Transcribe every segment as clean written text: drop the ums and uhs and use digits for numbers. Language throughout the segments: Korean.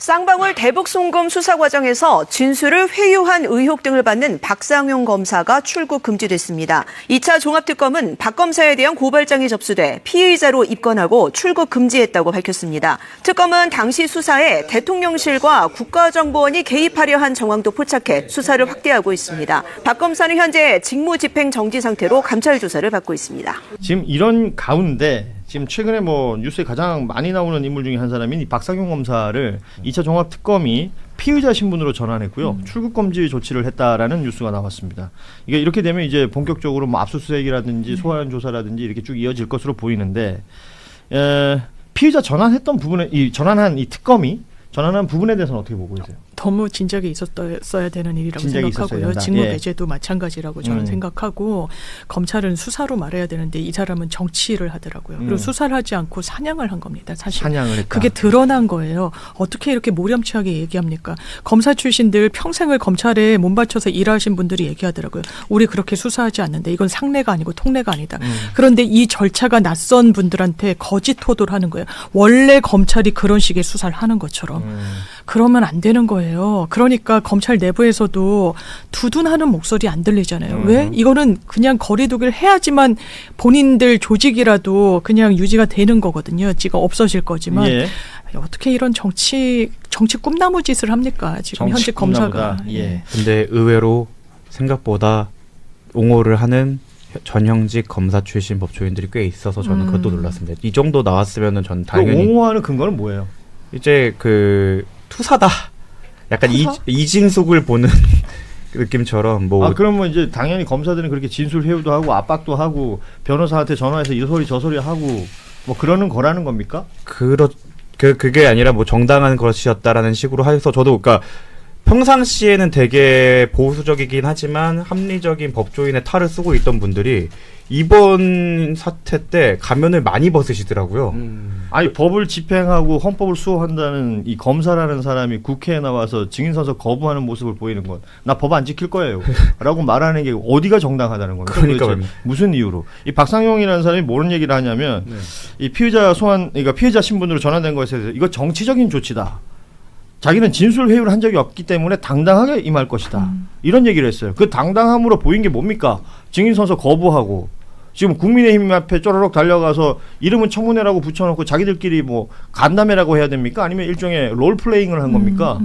쌍방울 대북송금 수사 과정에서 진술을 회유한 의혹 등을 받는 박상용 검사가 출국 금지됐습니다. 2차 종합특검은 박 검사에 대한 고발장이 접수돼 피의자로 입건하고 출국 금지했다고 밝혔습니다. 특검은 당시 수사에 대통령실과 국가정보원이 개입하려 한 정황도 포착해 수사를 확대하고 있습니다. 박 검사는 현재 직무집행 정지 상태로 감찰 조사를 받고 있습니다. 지금 이런 가운데 지금 최근에 뭐 뉴스에 가장 많이 나오는 인물 중에 한 사람인 이 박상용 검사를 2차 종합특검이 피의자 신분으로 전환했고요. 출국 금지 조치를 했다라는 뉴스가 나왔습니다. 이게 이렇게 되면 이제 본격적으로 뭐 압수수색이라든지 소환 조사라든지 이렇게 쭉 이어질 것으로 보이는데 피의자 전환했던 부분에 전환한 이 특검이 전환한 부분에 대해서는 어떻게 보고 계세요? 너무 진작에 있었어야 되는 일이라고 진작에 생각하고요. 직무 배제도 마찬가지라고 저는 생각하고 검찰은 수사로 말해야 되는데 이 사람은 정치를 하더라고요. 그리고 수사를 하지 않고 사냥을 한 겁니다. 사실 사냥을 했다. 그게 드러난 거예요. 어떻게 이렇게 모렴치하게 얘기합니까? 검사 출신들 평생을 검찰에 몸바쳐서 일하신 분들이 얘기하더라고요. 우리 그렇게 수사하지 않는데 이건 상례가 아니고 통례가 아니다. 그런데 이 절차가 낯선 분들한테 거짓 호도를 하는 거예요. 원래 검찰이 그런 식의 수사를 하는 것처럼. 그러면 안 되는 거예요. 그러니까 검찰 내부에서도 두둔하는 목소리 안 들리잖아요. 왜? 이거는 그냥 거리두기를 해야지만 본인들 조직이라도 그냥 유지가 되는 거거든요. 지금 없어질 거지만 어떻게 이런 정치 꿈나무 짓을 합니까? 지금 현재 검사가. 근데 의외로 생각보다 옹호를 하는 전형직 검사 출신 법조인들이 꽤 있어서 저는 그것도 놀랐습니다. 이 정도 나왔으면은 전 당연히 옹호하는 근거는 뭐예요? 이제 그 투사다. 약간 투사? 이진숙을 보는 느낌처럼 뭐. 그러면 이제 당연히 검사들은 그렇게 진술 회유도 하고 압박도 하고 변호사한테 전화해서 이 소리 저 소리 하고 뭐 그러는 거라는 겁니까? 그게 아니라 뭐 정당한 것이었다라는 식으로 해서 저도 그러니까 평상시에는 되게 보수적이긴 하지만 합리적인 법조인의 탈을 쓰고 있던 분들이 이번 사태 때 가면을 많이 벗으시더라고요. 아니 법을 집행하고 헌법을 수호한다는 이 검사라는 사람이 국회에 나와서 증인선서 거부하는 모습을 보이는 건 나 법 안 지킬 거예요 라고 말하는 게 어디가 정당하다는 겁니까? 그러니까 무슨 이유로? 이 박상용이라는 사람이 뭐런 얘기를 하냐면 이 피의자 그러니까 피의자 신분으로 전환된 것에 대해서 이거 정치적인 조치다. 자기는 진술 회유를 한 적이 없기 때문에 당당하게 임할 것이다. 이런 얘기를 했어요. 그 당당함으로 보인 게 뭡니까? 증인선서 거부하고 지금 국민의힘 앞에 쪼르륵 달려가서 이름은 청문회라고 붙여놓고 자기들끼리 뭐 간담회라고 해야 됩니까? 아니면 일종의 롤플레잉을 한 겁니까?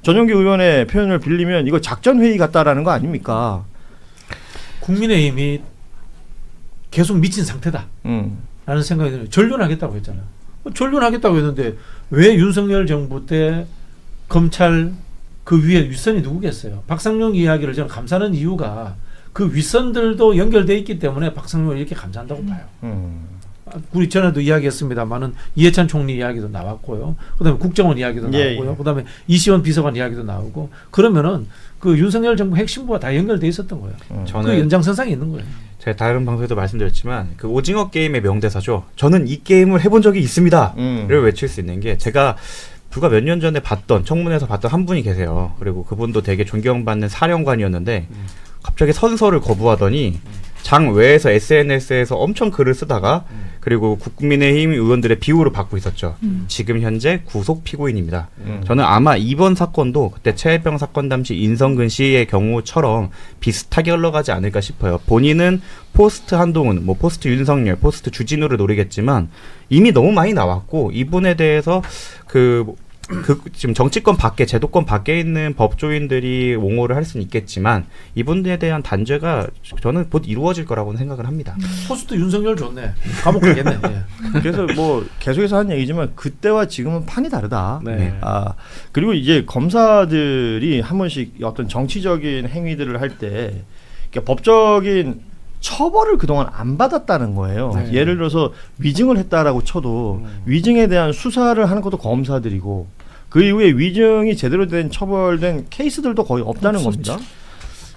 전용기 의원의 표현을 빌리면 이거 작전회의 같다라는 거 아닙니까? 국민의힘이 계속 미친 상태다 라는 생각이 들어요. 전륜하겠다고 했잖아요. 전륜하겠다고 했는데 왜 윤석열 정부 때 검찰 그 위에 윗선이 누구겠어요? 박상용 이야기를 저는 감사하는 이유가 그 윗선들도 연결돼 있기 때문에 박상용을 이렇게 감사한다고 봐요. 우리 전에도 이야기했습니다만은 이해찬 총리 이야기도 나왔고요. 그다음에 국정원 이야기도 나오고요. 그다음에 이시원 비서관 이야기도 나오고 그러면은 그 윤석열 정부 핵심부와 다 연결돼 있었던 거예요. 저는 그 연장선상에 있는 거예요. 제가 다른 방송에도 말씀드렸지만 그 오징어 게임의 명대사죠. 저는 이 게임을 해본 적이 있습니다를 외칠 수 있는 게 제가 불과 몇 년 전에 청문회에서 봤던 한 분이 계세요. 그리고 그분도 되게 존경받는 사령관이었는데 갑자기 선서를 거부하더니 장 외에서 SNS에서 엄청 글을 쓰다가 그리고 국민의힘 의원들의 비호를 받고 있었죠. 지금 현재 구속 피고인입니다. 저는 아마 이번 사건도 그때 최혜병 사건 당시 인성근 씨의 경우처럼 비슷하게 흘러가지 않을까 싶어요. 본인은 포스트 한동훈, 뭐 포스트 윤석열, 포스트 주진우를 노리겠지만 이미 너무 많이 나왔고 이분에 대해서 지금 정치권 밖에 제도권 밖에 있는 법조인들이 옹호를 할 수는 있겠지만 이분들에 대한 단죄가 저는 곧 이루어질 거라고 생각을 합니다. 포스트 윤석열 좋네. 감옥 가겠네. 그래서 뭐 계속해서 한 얘기지만 그때와 지금은 판이 다르다. 그리고 이제 검사들이 한 번씩 어떤 정치적인 행위들을 할 때 그러니까 법적인 처벌을 그동안 안 받았다는 거예요. 예를 들어서 위증을 했다라고 쳐도 위증에 대한 수사를 하는 것도 검사들이고 그 이후에 위증이 제대로 된 처벌된 케이스들도 거의 없다는 겁니다.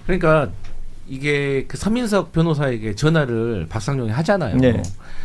그러니까 이게 그 서민석 변호사에게 전화를 박상용이 하잖아요.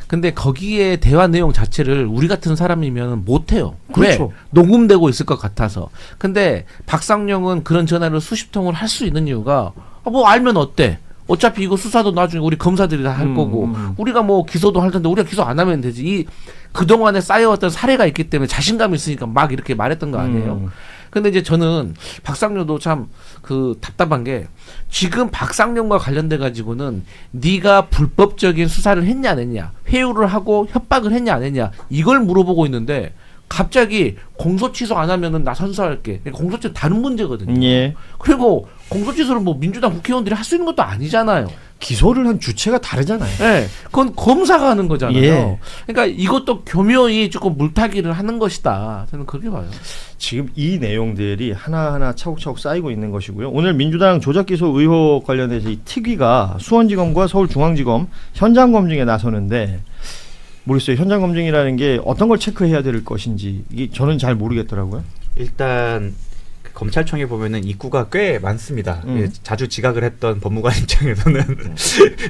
근데 거기에 대화 내용 자체를 우리 같은 사람이면 못 해요. 그렇죠. 왜? 녹음되고 있을 것 같아서. 근데 박상용은 그런 전화를 수십 통을 할 수 있는 이유가 뭐 알면 어때? 어차피 이거 수사도 나중에 우리 검사들이 다 할 거고 우리가 뭐 기소도 할 텐데 우리가 기소 안 하면 되지. 이 그동안에 쌓여왔던 사례가 있기 때문에 자신감이 있으니까 막 이렇게 말했던 거 아니에요. 근데 이제 저는 박상용도 참 그 답답한 게 지금 박상용과 관련돼 가지고는 네가 불법적인 수사를 했냐 안 했냐, 회유를 하고 협박을 했냐 안 했냐 이걸 물어보고 있는데 갑자기 공소 취소 안 하면은 나 선수할게. 공소 취소 다른 문제거든요. 예. 그리고 공소 취소를 뭐 민주당 국회의원들이 할 수 있는 것도 아니잖아요. 기소를 한 주체가 다르잖아요. 네, 그건 검사가 하는 거잖아요. 예. 그러니까 이것도 교묘히 조금 물타기를 하는 것이다. 저는 그렇게 봐요. 지금 이 내용들이 하나하나 차곡차곡 쌓이고 있는 것이고요. 오늘 민주당 조작기소 의혹 관련해서 이 특위가 수원지검과 서울중앙지검 현장 검증에 나서는데 모르겠어요. 현장 검증이라는 게 어떤 걸 체크해야 될 것인지 이게 저는 잘 모르겠더라고요. 일단 그 검찰청에 보면은 입구가 꽤 많습니다. 예, 자주 지각을 했던 법무관 입장에서는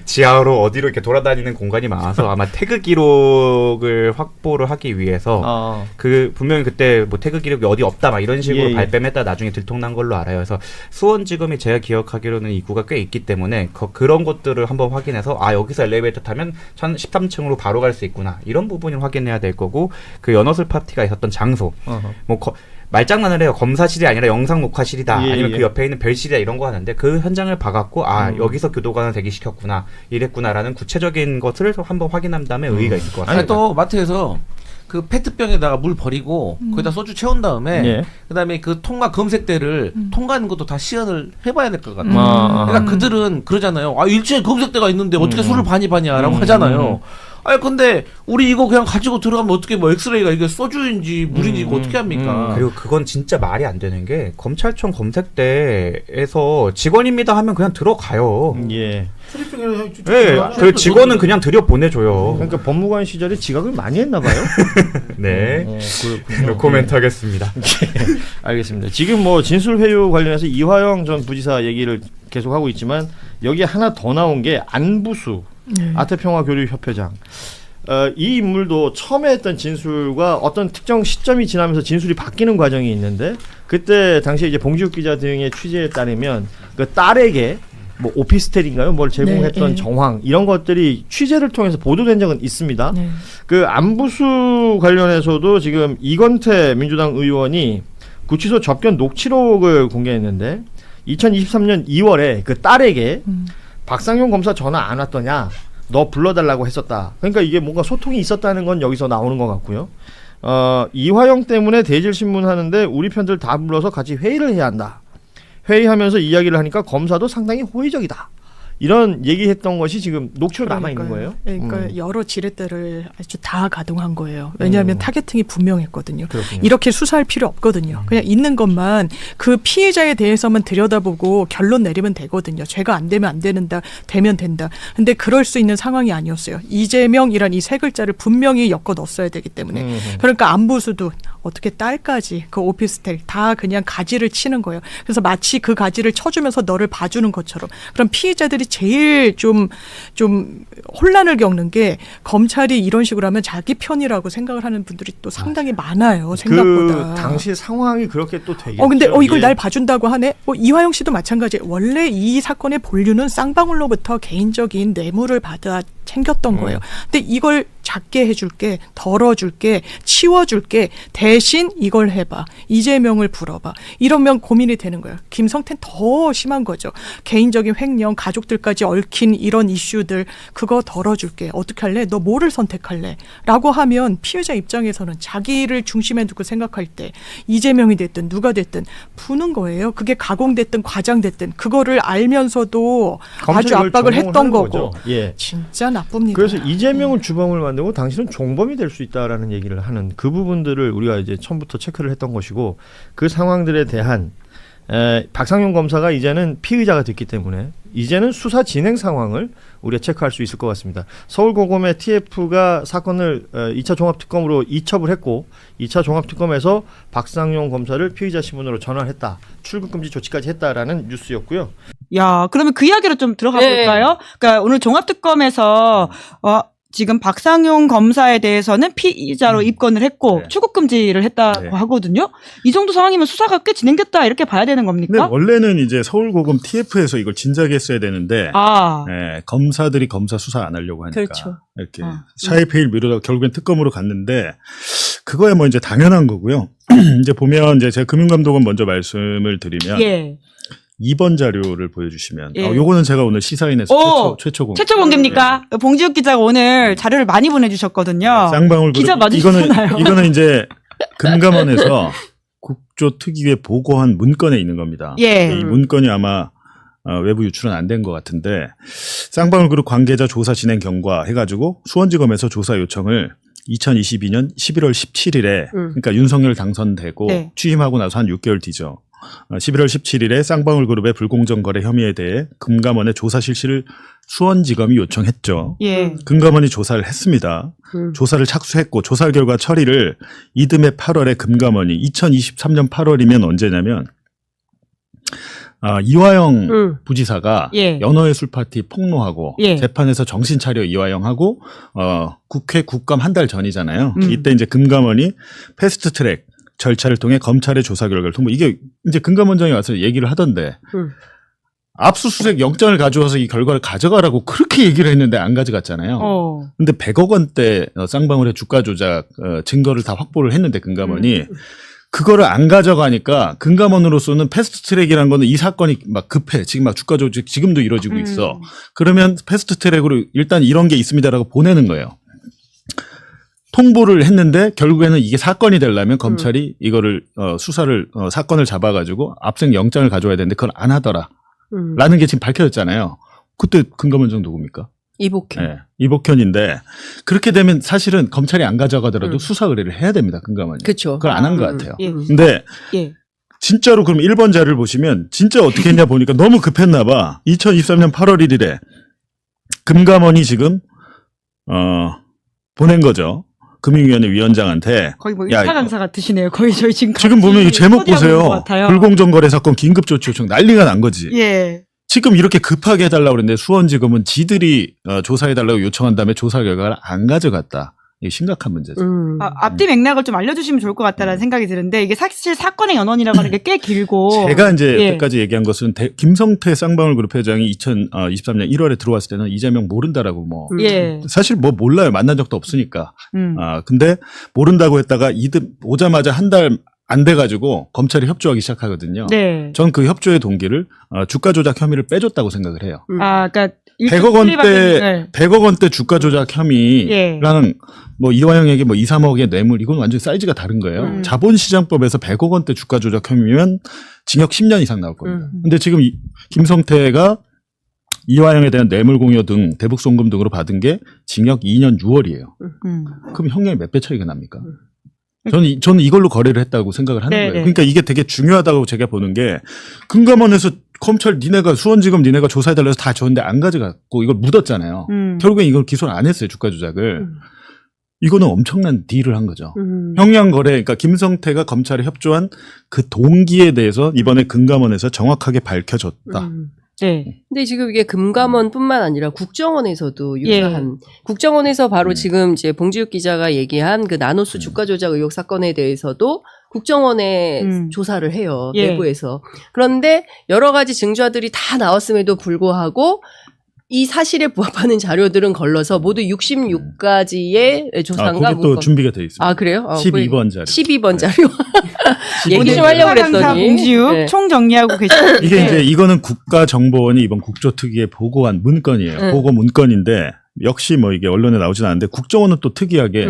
지하로 어디로 이렇게 돌아다니는 공간이 많아서 아마 태그 기록을 확보를 하기 위해서 그 분명히 그때 뭐 태그 기록이 어디 없다 막 이런 식으로 발뺌했다 나중에 들통난 걸로 알아요. 그래서 수원지검이 제가 기억하기로는 입구가 꽤 있기 때문에 그런 것들을 한번 확인해서 아 여기서 엘리베이터 타면 13층으로 바로 갈 수 있구나 이런 부분을 확인해야 될 거고 그 연어술 파티가 있었던 장소 뭐 말장난을 해요. 검사실이 아니라 영상 녹화실이다. 아니면 그 옆에 있는 별실이다 이런 거 하는데 그 현장을 봐갖고 아 여기서 교도관을 대기시켰구나 이랬구나라는 구체적인 것을 한번 확인한 다음에 의의가 있을 것 같아요. 아니 또 마트에서 그 페트병에다가 물 버리고 거기다 소주 채운 다음에 그다음에 그 통과 검색대를 통과하는 것도 다 시연을 해봐야 될 것 같아요. 그러니까 그들은 그러잖아요. 아 일주일에 검색대가 있는데 어떻게 술을 반이반이야라고 하잖아요. 아니 근데 우리 이거 그냥 가지고 들어가면 어떻게 뭐 엑스레이가 이게 소주인지 물인지 이거 어떻게 합니까? 그리고 그건 진짜 말이 안 되는 게 검찰청 검색대에서 직원입니다 하면 그냥 들어가요. 예. 그 직원은 그냥 들여 보내줘요. 그러니까 법무관 시절에 지각을 많이 했나 봐요. 네. 그렇군요. 코멘트 하겠습니다. 알겠습니다. 지금 뭐 진술 회유 관련해서 이화영 전 부지사 얘기를 계속 하고 있지만 여기 하나 더 나온 게 안부수 아태평화교류협회장. 이 인물도 처음에 했던 진술과 어떤 특정 시점이 지나면서 진술이 바뀌는 과정이 있는데 그때 당시에 이제 봉지욱 기자 등의 취재에 따르면 그 딸에게 뭐 오피스텔인가요? 뭘 제공했던 정황 이런 것들이 취재를 통해서 보도된 적은 있습니다. 그 안부수 관련해서도 지금 이건태 민주당 의원이 구치소 접견 녹취록을 공개했는데 2023년 2월에 그 딸에게 박상용 검사 전화 안 왔더냐? 너 불러달라고 했었다. 그러니까 이게 뭔가 소통이 있었다는 건 여기서 나오는 것 같고요. 이화영 때문에 대질신문 하는데 우리 편들 다 불러서 같이 회의를 해야 한다. 회의하면서 이야기를 하니까 검사도 상당히 호의적이다. 이런 얘기했던 것이 지금 녹취록 남아있는 거예요. 그러니까 여러 지렛대를 아주 다 가동한 거예요. 왜냐하면 타겟팅이 분명했거든요. 그렇군요. 이렇게 수사할 필요 없거든요. 그냥 있는 것만 그 피해자에 대해서만 들여다보고 결론 내리면 되거든요. 죄가 안 되면 안 되는다, 되면 된다. 근데 그럴 수 있는 상황이 아니었어요. 이재명이란 이 세 글자를 분명히 엮어 넣었어야 되기 때문에. 그러니까 안부수도 어떻게 딸까지 그 오피스텔 다 그냥 가지를 치는 거예요. 그래서 마치 그 가지를 쳐주면서 너를 봐주는 것처럼. 그럼 피해자들이 제일 좀 혼란을 겪는 게 검찰이 이런 식으로 하면 자기 편이라고 생각을 하는 분들이 또 상당히 많아요. 생각보다. 그 당시 상황이 그렇게 또 되겠죠. 근데 이걸 날 봐준다고 하네? 이화영 씨도 마찬가지예요. 원래 이 사건의 본류는 쌍방울로부터 개인적인 뇌물을 받아 챙겼던 거예요. 근데 이걸 작게 해줄게, 덜어줄게, 치워줄게, 대신 이걸 해봐. 이재명을 불어봐. 이러면 고민이 되는 거예요. 김성태는 더 심한 거죠. 개인적인 횡령, 가족들까지 얽힌 이런 이슈들 그거 덜어줄게. 어떻게 할래? 너 뭐를 선택할래? 라고 하면 피해자 입장에서는 자기를 중심에 두고 생각할 때 이재명이 됐든 누가 됐든 푸는 거예요. 그게 가공됐든 과장됐든 그거를 알면서도 아주 압박을 했던 거고. 예. 진짜 나쁩니다. 그래서 이재명을 주범을 만들고 당신은 종범이 될 수 있다라는 얘기를 하는 그 부분들을 우리가 이제 처음부터 체크를 했던 것이고 그 상황들에 대한 박상용 검사가 이제는 피의자가 됐기 때문에 이제는 수사 진행 상황을 우리가 체크할 수 있을 것 같습니다. 서울고검의 TF가 사건을 2차 종합특검으로 이첩을 했고 2차 종합특검에서 박상용 검사를 피의자 신분으로 전환했다. 출국금지 조치까지 했다라는 뉴스였고요. 야, 그러면 그 이야기로 좀 들어가 볼까요? 그러니까 오늘 종합특검에서 지금 박상용 검사에 대해서는 피의자로 입건을 했고 네. 출국 금지를 했다고 네. 하거든요. 이 정도 상황이면 수사가 꽤 진행됐다 이렇게 봐야 되는 근데 겁니까? 원래는 이제 서울고검 TF에서 이걸 진작에 했어야 되는데 검사들이 검사 수사 안 하려고 하니까 그렇죠. 이렇게 샤이페일 미루다가 결국엔 특검으로 갔는데 그거야 뭐 이제 당연한 거고요. 이제 보면 이제 제가 금융감독원 먼저 말씀을 드리면 예. 2번 자료를 보여주시면 예. 요거는 제가 오늘 시사인에서 최초 공개. 최초 공개입니까? 봉지욱 기자가 오늘 자료를 많이 보내주셨거든요. 쌍방울 기자 그룹. 맞으시나요? 이거는 이제 금감원에서 국조특위에 보고한 문건에 있는 겁니다. 예. 이 문건이 아마 외부 유출은 안 된 것 같은데 쌍방울 그룹 관계자 조사 진행 경과 해가지고 수원지검에서 조사 요청을 2022년 11월 17일에 그러니까 윤석열 당선되고 네. 취임하고 나서 한 6개월 뒤죠. 11월 17일에 쌍방울 그룹의 불공정 거래 혐의에 대해 금감원에 조사 실시를 수원지검이 요청했죠. 예. 금감원이 조사를 했습니다. 조사를 착수했고 조사 결과 처리를 이듬해 8월에 금감원이 2023년 8월이면 언제냐면 이화영 부지사가 예. 연어예술 파티 폭로하고 예. 재판에서 정신 차려 이화영하고 국회 국감 한 달 전이잖아요. 이때 이제 금감원이 패스트트랙 절차를 통해 검찰의 조사 결과를 통보. 이게 이제 금감원장이 와서 얘기를 하던데 압수수색 영장을 가져와서 이 결과를 가져가라고 그렇게 얘기를 했는데 안 가져갔잖아요. 근데 100억 원대 쌍방울의 주가 조작 증거를 다 확보를 했는데 금감원이 그거를 안 가져가니까 금감원으로서는 패스트트랙이라는 거는 이 사건이 막 급해. 지금 막 주가 조작 지금도 이루어지고 있어. 그러면 패스트트랙으로 일단 이런 게 있습니다라고 보내는 거예요. 통보를 했는데 결국에는 이게 사건이 되려면 검찰이 이거를 수사를 사건을 잡아가지고 압생 영장을 가져와야 되는데 그걸 안 하더라. 라는 게 지금 밝혀졌잖아요. 그때 금감원장 누굽니까? 이복현. 네, 이복현인데 그렇게 되면 사실은 검찰이 안 가져가더라도 수사 의뢰를 해야 됩니다. 금감원이. 그쵸. 그걸 안 한 것 같아요. 예. 근데 예. 진짜로 그럼 1번 자료를 보시면 진짜 어떻게 했냐 보니까 너무 급했나 봐. 2023년 8월 1일에 금감원이 지금 보낸 거죠. 금융위원회 위원장한테 거의 뭐 야, 1차 강사 같으시네요. 거의 저희 지금 보면 이 제목 스터디하고 있는 것 보세요. 같아요. 불공정거래 사건 긴급조치 요청 난리가 난 거지. 예. 지금 이렇게 급하게 해달라고 그랬는데 수원지검은 지들이 조사해달라고 요청한 다음에 조사 결과를 안 가져갔다. 이게 심각한 문제죠. 앞뒤 맥락을 좀 알려주시면 좋을 것 같다라는 생각이 드는데 이게 사실 사건의 연원이라고 하는 게 꽤 길고 제가 이제 예. 여태까지 얘기한 것은 김성태 쌍방울 그룹 회장이 2023년 1월에 들어왔을 때는 이재명 모른다라고 뭐 예. 사실 뭐 몰라요. 만난 적도 없으니까. 근데 모른다고 했다가 오자마자 한 달 안 돼가지고 검찰이 협조하기 시작하거든요. 네. 전 그 협조의 동기를 주가 조작 혐의를 빼줬다고 생각을 해요. 그러니까 100억 원대 주가 조작 혐의랑 예. 뭐 이화영에게 뭐 2, 3억의 뇌물 이건 완전 사이즈가 다른 거예요. 자본시장법에서 100억 원대 주가 조작 혐의면 징역 10년 이상 나올 겁니다. 근데 지금 김성태가 이화영에 대한 뇌물 공여 등 대북 송금 등으로 받은 게 징역 2년 6월이에요. 그럼 형량이 몇 배 차이가 납니까? 저는 이걸로 거래를 했다고 생각을 하는 거예요. 그러니까 이게 되게 중요하다고 제가 보는 게 금감원에서 검찰 니네가 수원지검 니네가 조사해달라고 해서 다 줬는데 안 가져갔고 이걸 묻었잖아요. 결국엔 이걸 기소를 안 했어요. 주가 조작을. 이거는 엄청난 딜을 한 거죠. 형량 거래, 그러니까 김성태가 검찰에 협조한 그 동기에 대해서 이번에 금감원에서 정확하게 밝혀졌다. 네. 근데 지금 이게 금감원뿐만 아니라 국정원에서도 유사한 국정원에서 바로 지금 이제 봉지욱 기자가 얘기한 그 나노수 주가 조작 의혹 사건에 대해서도 국정원에 조사를 해요. 내부에서. 그런데 여러 가지 증거들이 다 나왔음에도 불구하고 이 사실에 부합하는 자료들은 걸러서 모두 66가지의 조사인가 그게 또 준비가 돼 있습니다. 아, 그래요? 12번 자료. 12번 자료. 얘기 좀 오늘 하려고 강사 그랬더니. 봉지욱 네. 총 정리하고 계시는데 이게 이제 이거는 국가정보원이 이번 국조특위에 보고한 문건이에요. 보고 문건인데 역시 뭐 이게 언론에 나오진 않는데 국정원은 또 특이하게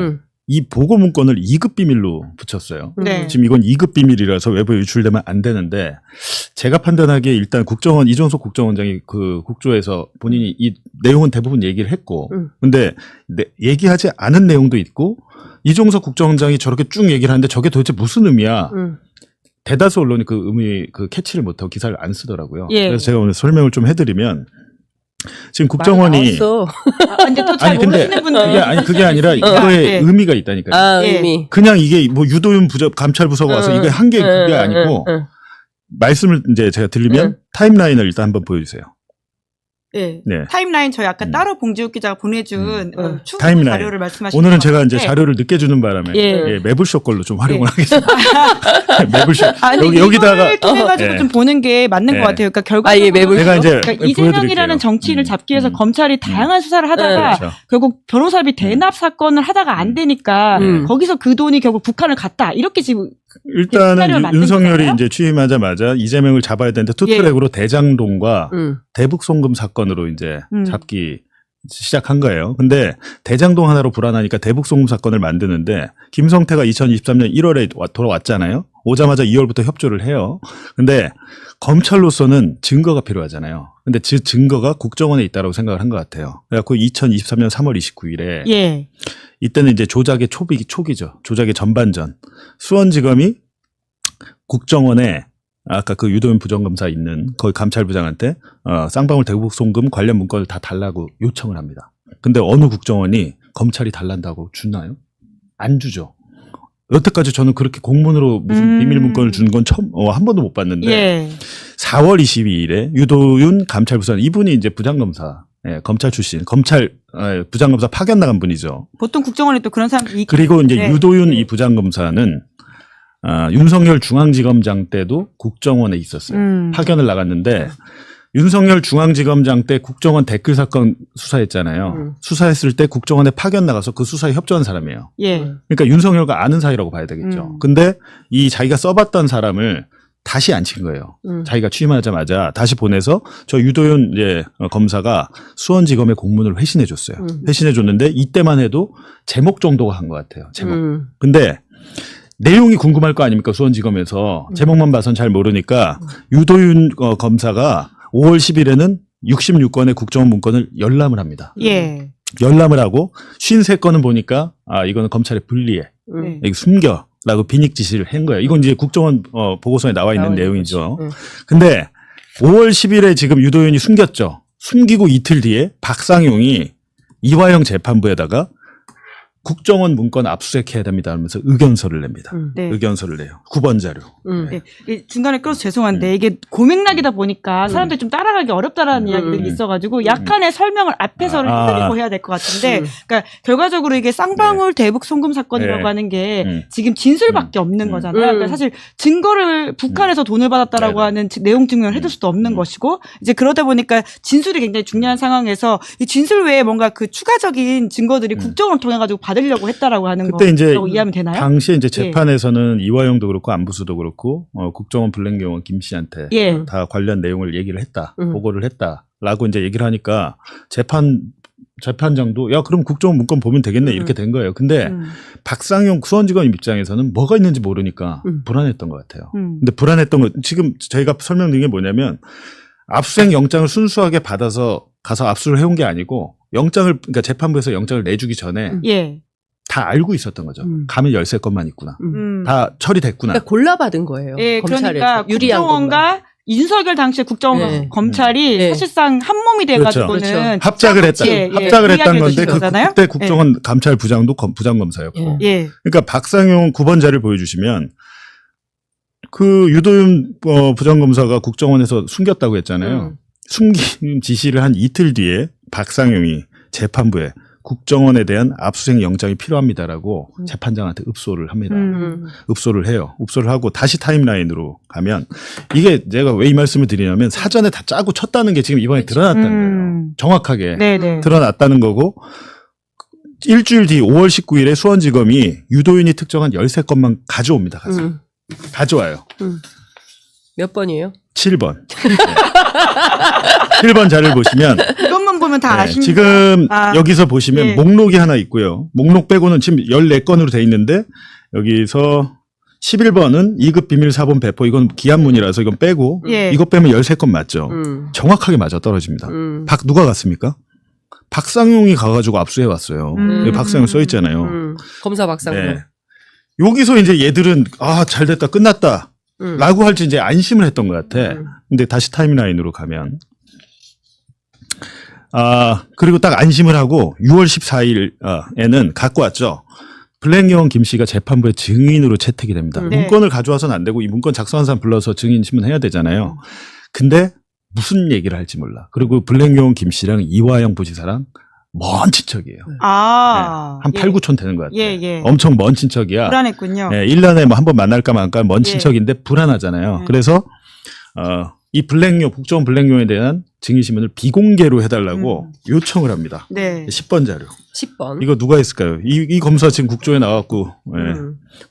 이 보고 문건을 2급 비밀로 붙였어요. 네. 지금 이건 2급 비밀이라서 외부에 유출되면 안 되는데 제가 판단하기에 일단 국정원 이종석 국정원장이 그 국조에서 본인이 이 내용은 대부분 얘기를 했고 근데 얘기하지 않은 내용도 있고 이종석 국정원장이 저렇게 쭉 얘기를 하는데 저게 도대체 무슨 의미야? 대다수 언론이 그 의미 그 캐치를 못하고 기사를 안 쓰더라고요. 그래서 제가 오늘 설명을 좀 해드리면 지금 국정원이 이제 또 잘 모르시는 분들 그게 아니라 이거에 의미가 있다니까요. 의미. 그냥 이게 뭐 유도윤 감찰 부서가 와서 이거 한 게 그게 아니고 말씀을 이제 제가 드리면 타임라인을 일단 한번 보여주세요. 예. 네. 타임라인 저희 아까 따로 봉지욱 기자가 보내준 추후 타임라인. 자료를 말씀하시는 오늘은 것 제가 이제 같은데. 자료를 늦게 주는 바람에 예. 예, 매불쇼 걸로 좀 활용을 하겠습니다. 매불쇼. 아니, 여기다가 통해 가지고 예. 좀 보는 게 맞는 예. 것 같아요. 그러니까 결과적으로 예, 매불쇼. 제가 이제 그러니까 보여드릴게요. 이재명이라는 정치인을 잡기 위해서 검찰이 다양한 수사를 하다가 그렇죠. 결국 변호사비 대납 사건을 하다가 안 되니까 거기서 그 돈이 결국 북한을 갔다. 이렇게 지금 일단은 시나리오를 만든 윤석열이 거잖아요? 이제 취임하자마자 이재명을 잡아야 되는데 투트랙으로 대장동과 대북 송금 사건으로 이제 잡기 시작한 거예요. 근데 대장동 하나로 불안하니까 대북 송금 사건을 만드는데 김성태가 2023년 1월에 돌아왔잖아요. 오자마자 2월부터 협조를 해요. 근데 검찰로서는 증거가 필요하잖아요. 근데 그 증거가 국정원에 있다고 생각을 한 것 같아요. 그래갖고 2023년 3월 29일에 예. 이때는 이제 조작의 초기죠. 조작의 전반전. 수원지검이 국정원에 아까 그 유도현 부장검사 있는 거기 감찰부장한테 쌍방울 대북 송금 관련 문건을 다 달라고 요청을 합니다. 근데 어느 국정원이 검찰이 달란다고 주나요? 안 주죠. 여태까지 저는 그렇게 공문으로 무슨 비밀 문건을 준 건 처음 한 번도 못 봤는데 예. 4월 22일에 유도윤 감찰부장 이분이 이제 부장검사 검찰 출신 검찰 부장검사 파견 나간 분이죠. 보통 국정원에 또 그런 사람이 그리고 이제 네. 유도윤 이 부장검사는 윤석열 중앙지검장 때도 국정원에 있었어요. 파견을 나갔는데 윤석열 중앙지검장 때 국정원 댓글 사건 수사했잖아요. 수사했을 때 국정원에 파견 나가서 그 수사에 협조한 사람이에요. 예. 그러니까 윤석열과 아는 사이라고 봐야 되겠죠. 근데 이 자기가 써봤던 사람을 다시 안 친 거예요. 자기가 취임하자마자 다시 보내서 저 유도윤 이제 검사가 수원지검에 공문을 회신해 줬어요. 회신해 줬는데 이때만 해도 제목 정도가 한 것 같아요. 제목. 근데 내용이 궁금할 거 아닙니까? 수원지검에서 제목만 봐선 잘 모르니까 유도윤 검사가 5월 10일에는 66건의 국정원 문건을 열람을 합니다. 예. 열람을 하고 53건은 보니까 이거는 검찰에 불리해. 이거 숨겨라고 비닉 지시를 한 거예요. 이건 이제 국정원 보고서에 나와 있는 내용이죠. 근데 5월 10일에 지금 유도윤이 숨겼죠. 숨기고 이틀 뒤에 박상용이 이화영 재판부에다가 국정원 문건 압수수색해야 됩니다 하면서 의견서를 냅니다. 네. 의견서를 내요. 9번 자료. 네. 이 중간에 끌어서 죄송한데 이게 고맥락이다 보니까 사람들이 좀 따라가기 어렵다라는 이야기들이 있어가지고 약간의 설명을 앞에서를 해드리고 해야 될 것 같은데 그러니까 결과적으로 이게 쌍방울 대북 송금 사건이라고 하는 게 지금 진술밖에 없는 거잖아요. 그러니까 사실 증거를 북한에서 돈을 받았다라고 하는 내용 증명을 해줄 수도 없는 것이고 이제 그러다 보니까 진술이 굉장히 중요한 상황에서 이 진술 외에 뭔가 그 추가적인 증거들이 국정원을 통해 가지고 받으려고 했다라고 하는 그때 이제 거라고 이해하면 되나요? 당시에 이제 재판에서는 이화영도 그렇고 안부수도 그렇고 국정원 블랙용원 김 씨한테 다 관련 내용을 얘기를 했다, 보고를 했다라고 이제 얘기를 하니까 재판장도 야 그럼 국정원 문건 보면 되겠네 이렇게 된 거예요. 근데 박상용 수원지검 입장에서는 뭐가 있는지 모르니까 불안했던 것 같아요. 근데 불안했던 거 지금 저희가 설명드린 게 뭐냐면 압수수색 영장을 순수하게 받아서 가서 압수를 해온 게 아니고 그러니까 재판부에서 영장을 내주기 전에 다 알고 있었던 거죠. 가면 13건만 있구나. 다 처리됐구나. 그러니까 골라받은 거예요. 예, 검찰에서. 그러니까 유리한 국정원과 윤석열 당시에 국정원 검찰이 사실상 한 몸이 돼가지고는 그렇죠. 합작을 했다. 합작을 했다는 건데 그때 국정원 감찰부장도 부장검사였고. 그러니까 박상용 9번 자료를 보여주시면 그 유도윤 부장검사가 국정원에서 숨겼다고 했잖아요. 숨김 지시를 한 이틀 뒤에 박상용이 재판부에 국정원에 대한 압수수색 영장이 필요합니다라고 재판장한테 읍소를 합니다. 읍소를 해요. 읍소를 하고 다시 타임라인으로 가면 이게 제가 왜 이 말씀을 드리냐면 사전에 다 짜고 쳤다는 게 지금 이번에 드러났다는 거예요. 정확하게 드러났다는 거고 일주일 뒤 5월 19일에 수원지검이 유도윤이 특정한 13건만 가져옵니다. 가져와요. 몇 번이에요? 7번. 7번 자료를 보시면 이것만 보면 다 아십니다. 지금 여기서 보시면 목록이 하나 있고요. 목록 빼고는 지금 14건으로 돼 있는데 여기서 11번은 2급 비밀 사본 배포 이건 기한문이라서 이건 빼고 이거 빼면 13건 맞죠. 정확하게 맞아 떨어집니다. 누가 갔습니까? 박상용이 가가지고 압수해 왔어요. 여기 박상용 써 있잖아요. 검사 박상용. 여기서 이제 얘들은 잘 됐다 끝났다. 라고 할지 이제 안심을 했던 것 같아. 근데 다시 타임라인으로 가면. 그리고 딱 안심을 하고 6월 14일에는 갖고 왔죠. 블랙용원 김 씨가 재판부에 증인으로 채택이 됩니다. 문건을 가져와서는 안 되고 이 문건 작성한 사람 불러서 증인 신문해야 되잖아요. 근데 무슨 얘기를 할지 몰라. 그리고 블랙용 김 씨랑 이화영 부지사랑 먼 친척이에요. 아. 한 8, 9촌 되는 것 같아요. 예. 엄청 먼 친척이야. 불안했군요. 1년에 뭐 한 번 만날까 말까 먼 친척인데 불안하잖아요. 그래서 이 블랙용, 국정원 블랙용에 대한 증인신문을 비공개로 해달라고 요청을 합니다. 네. 10번 자료. 10번. 이거 누가 했을까요? 이 검사 지금 국조에 나왔고,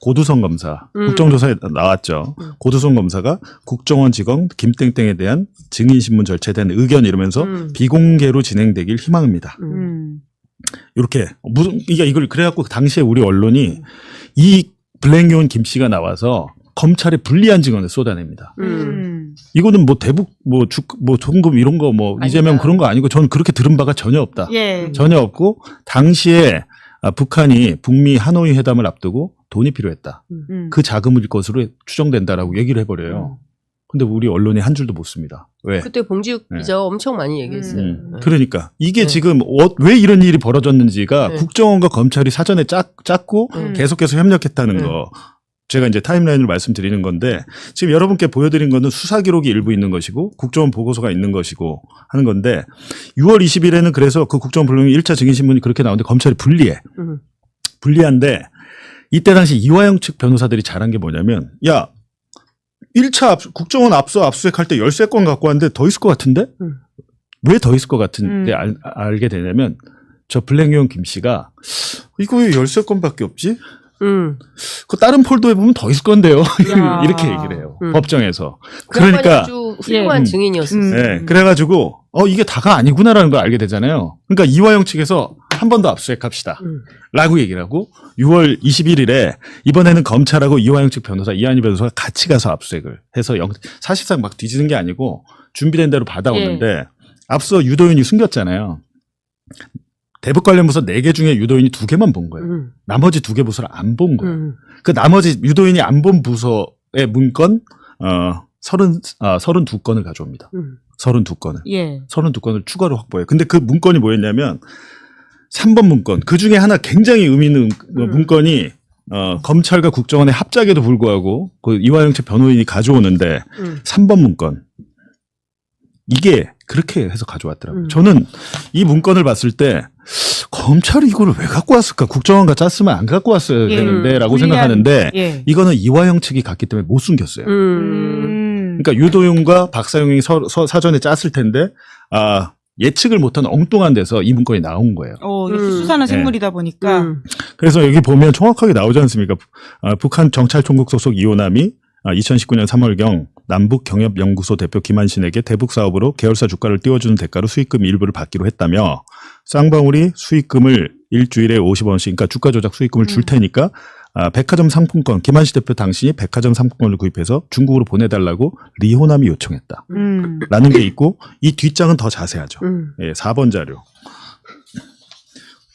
고두성 검사, 국정조사에 나왔죠. 고두성 검사가 국정원 직원 김땡땡에 대한 증인신문 절차에 대한 의견 이러면서 비공개로 진행되길 희망합니다. 이렇게 이걸 그래갖고 당시에 우리 언론이 이 블랙용 김 씨가 나와서 검찰의 불리한 증언을 쏟아냅니다. 이거는 뭐 대북 뭐 송금 이런 거 뭐 이재명 그런 거 아니고 저는 그렇게 들은 바가 전혀 없다. 전혀 없고 당시에 북한이 북미 하노이 회담을 앞두고 돈이 필요했다. 그 자금일 것으로 추정된다라고 얘기를 해버려요. 근데 우리 언론이 한 줄도 못 씁니다. 왜? 그때 봉지욱 기자가 엄청 많이 얘기했어요. 그러니까 이게 지금 왜 이런 일이 벌어졌는지가 국정원과 검찰이 사전에 짰고 계속해서 협력했다는 거. 제가 이제 타임라인을 말씀드리는 건데 지금 여러분께 보여드린 거는 수사 기록이 일부 있는 것이고 국정원 보고서가 있는 것이고 하는 건데 6월 20일에는 그래서 그 국정원 블랙용 1차 증인신문이 그렇게 나오는데 검찰이 불리해. 불리한데 이때 당시 이화영 측 변호사들이 잘한 게 뭐냐면 야 1차 국정원 압수수색할 때 13건 갖고 왔는데 더 있을 것 같은데? 왜 더 있을 것 같은데 알게 되냐면 저 블랙용 김 씨가 이거 왜 13건밖에 없지? 그 다른 폴더에 보면 더 있을 건데요. 이렇게 얘기를 해요. 법정에서. 그러니까 아주 훌륭한 증인이었어요. 네, 그래가지고 이게 다가 아니구나라는 걸 알게 되잖아요. 그러니까 이화영 측에서 한 번 더 압수수색합시다. 라고 얘기를 하고 6월 21일에 이번에는 검찰하고 이화영 측 변호사 이한희 변호사가 같이 가서 압수수색을 해서 사실상 막 뒤지는 게 아니고 준비된 대로 받아오는데 앞서 유도인이 숨겼잖아요. 대북 관련 부서 4개 중에 유도인이 2개만 본 거예요. 나머지 2개 부서를 안 본 거예요. 그 나머지 유도인이 안 본 부서의 문건 32건을 가져옵니다. 32건을. 32건을 추가로 확보해요. 근데 그 문건이 뭐였냐면 3번 문건. 그 중에 하나 굉장히 의미 있는 문건이 검찰과 국정원의 합작에도 불구하고 그 이화영 측 변호인이 가져오는데 3번 문건. 이게 그렇게 해서 가져왔더라고요. 저는 이 문건을 봤을 때 검찰이 이거를 왜 갖고 왔을까? 국정원과 짰으면 안 갖고 왔어야 되는데 라고 생각하는데 이거는 이화영 측이 갔기 때문에 못 숨겼어요. 그러니까 유도윤과 박사용이 사전에 짰을 텐데 예측을 못한 엉뚱한 데서 이 문건이 나온 거예요. 역시 수사는 생물이다 보니까. 그래서 여기 보면 정확하게 나오지 않습니까? 북한 정찰총국 소속 이호남이 2019년 3월경 남북경협연구소 대표 김한신에게 대북 사업으로 계열사 주가를 띄워주는 대가로 수익금 일부를 받기로 했다며 쌍방울이 수익금을 일주일에 50원씩 그러니까 주가 조작 수익금을 줄 테니까 백화점 상품권 김한신 대표 당신이 백화점 상품권을 구입해서 중국으로 보내달라고 리호남이 요청했다. 라는 게 있고 이 뒷장은 더 자세하죠. 4번 자료.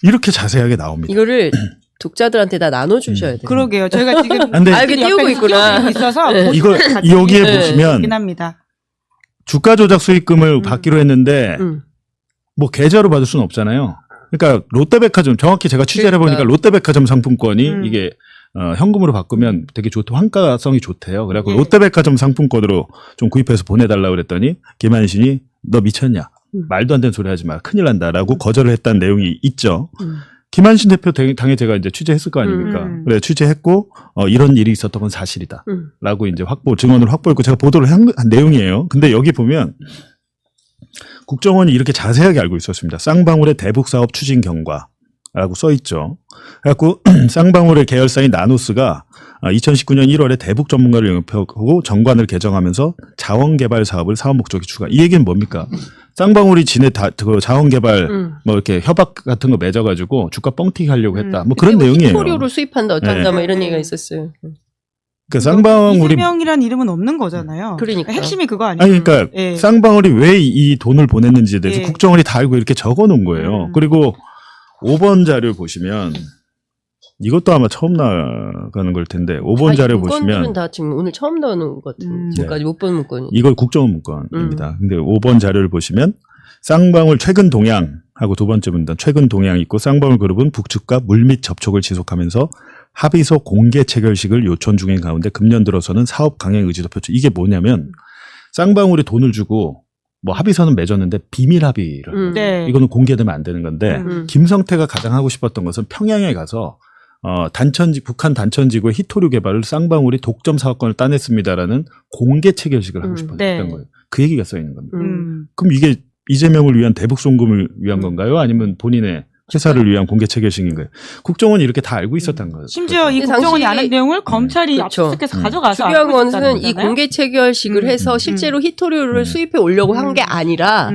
이렇게 자세하게 나옵니다. 이거를 독자들한테 다 나눠주셔야 돼요. 그러게요. 저희가 지금 알게 띄우고 있구나. 있어서 이걸 여기에 보시면 주가 조작 수익금을 받기로 했는데 뭐 계좌로 받을 수는 없잖아요. 그러니까 롯데백화점 정확히 제가 취재를 해보니까 롯데백화점 상품권이 이게 현금으로 바꾸면 되게 환가성이 좋대요. 그래갖고 롯데백화점 상품권으로 좀 구입해서 보내달라고 그랬더니 김한신이 너 미쳤냐? 말도 안 되는 소리 하지 마. 큰일 난다라고 거절을 했다는 내용이 있죠. 김한신 대표 당에 제가 이제 취재했을 거 아닙니까? 그래 취재했고 이런 일이 있었던 건 사실이다. 라고 이제 증언을 확보했고 제가 보도를 한 내용이에요. 근데 여기 보면 국정원이 이렇게 자세하게 알고 있었습니다. 쌍방울의 대북 사업 추진 경과라고 써 있죠. 그래갖고 쌍방울의 계열사인 나노스가 2019년 1월에 대북 전문가를 영입하고 정관을 개정하면서 자원개발 사업을 사업 목적에 추가. 이 얘기는 뭡니까? 쌍방울이 지네 그 자원개발 뭐 이렇게 협약 같은 거 맺어가지고 주가 뻥튀기 하려고 했다. 뭐 그런 내용이에요. 포리오를 수입한다 어쩐다 뭐 이런 얘기가 있었어요. 그러니까 쌍방울이 이재명이란 이름은 없는 거잖아요. 그러니까 핵심이 그거 아니에요? 아니 그러니까 쌍방울이 왜 이 돈을 보냈는지에 대해서 국정원이 다 알고 이렇게 적어놓은 거예요. 그리고 5번 자료 보시면 이것도 아마 처음 나가는 걸 텐데 5번 자료 보시면 문건들은 다 지금 오늘 처음 나오는 것 같은 지금까지 못 본 문건이. 이걸 국정원 문건입니다. 근데 5번 자료를 보시면 쌍방울 최근 동향하고 두 번째 문단 최근 동향이 있고 쌍방울 그룹은 북측과 물밑 접촉을 지속하면서 합의서 공개 체결식을 요청 중인 가운데 금년 들어서는 사업 강행 의지도 표출. 이게 뭐냐면 쌍방울이 돈을 주고 뭐 합의서는 맺었는데 비밀 합의를 네. 이거는 공개되면 안 되는 건데 김성태가 가장 하고 싶었던 것은 평양에 가서 북한 단천지구의 히토류 개발을 쌍방울이 독점 사업권을 따냈습니다라는 공개 체결식을 하고 싶었던 네. 거예요. 그 얘기가 써 있는 겁니다. 그럼 이게 이재명을 위한 대북 송금을 위한 건가요? 아니면 본인의 회사를 위한 공개 체결식인가요? 국정원이 이렇게 다 알고 있었던 거죠. 심지어 이 근데 국정원이 당시- 아는 내용을 검찰이 그렇죠. 압수수색해서 가져가서 중요한 알고 있었다는 것은 이 거잖아요. 공개 체결식을 해서 실제로 히토류를 수입해 오려고 한 게 아니라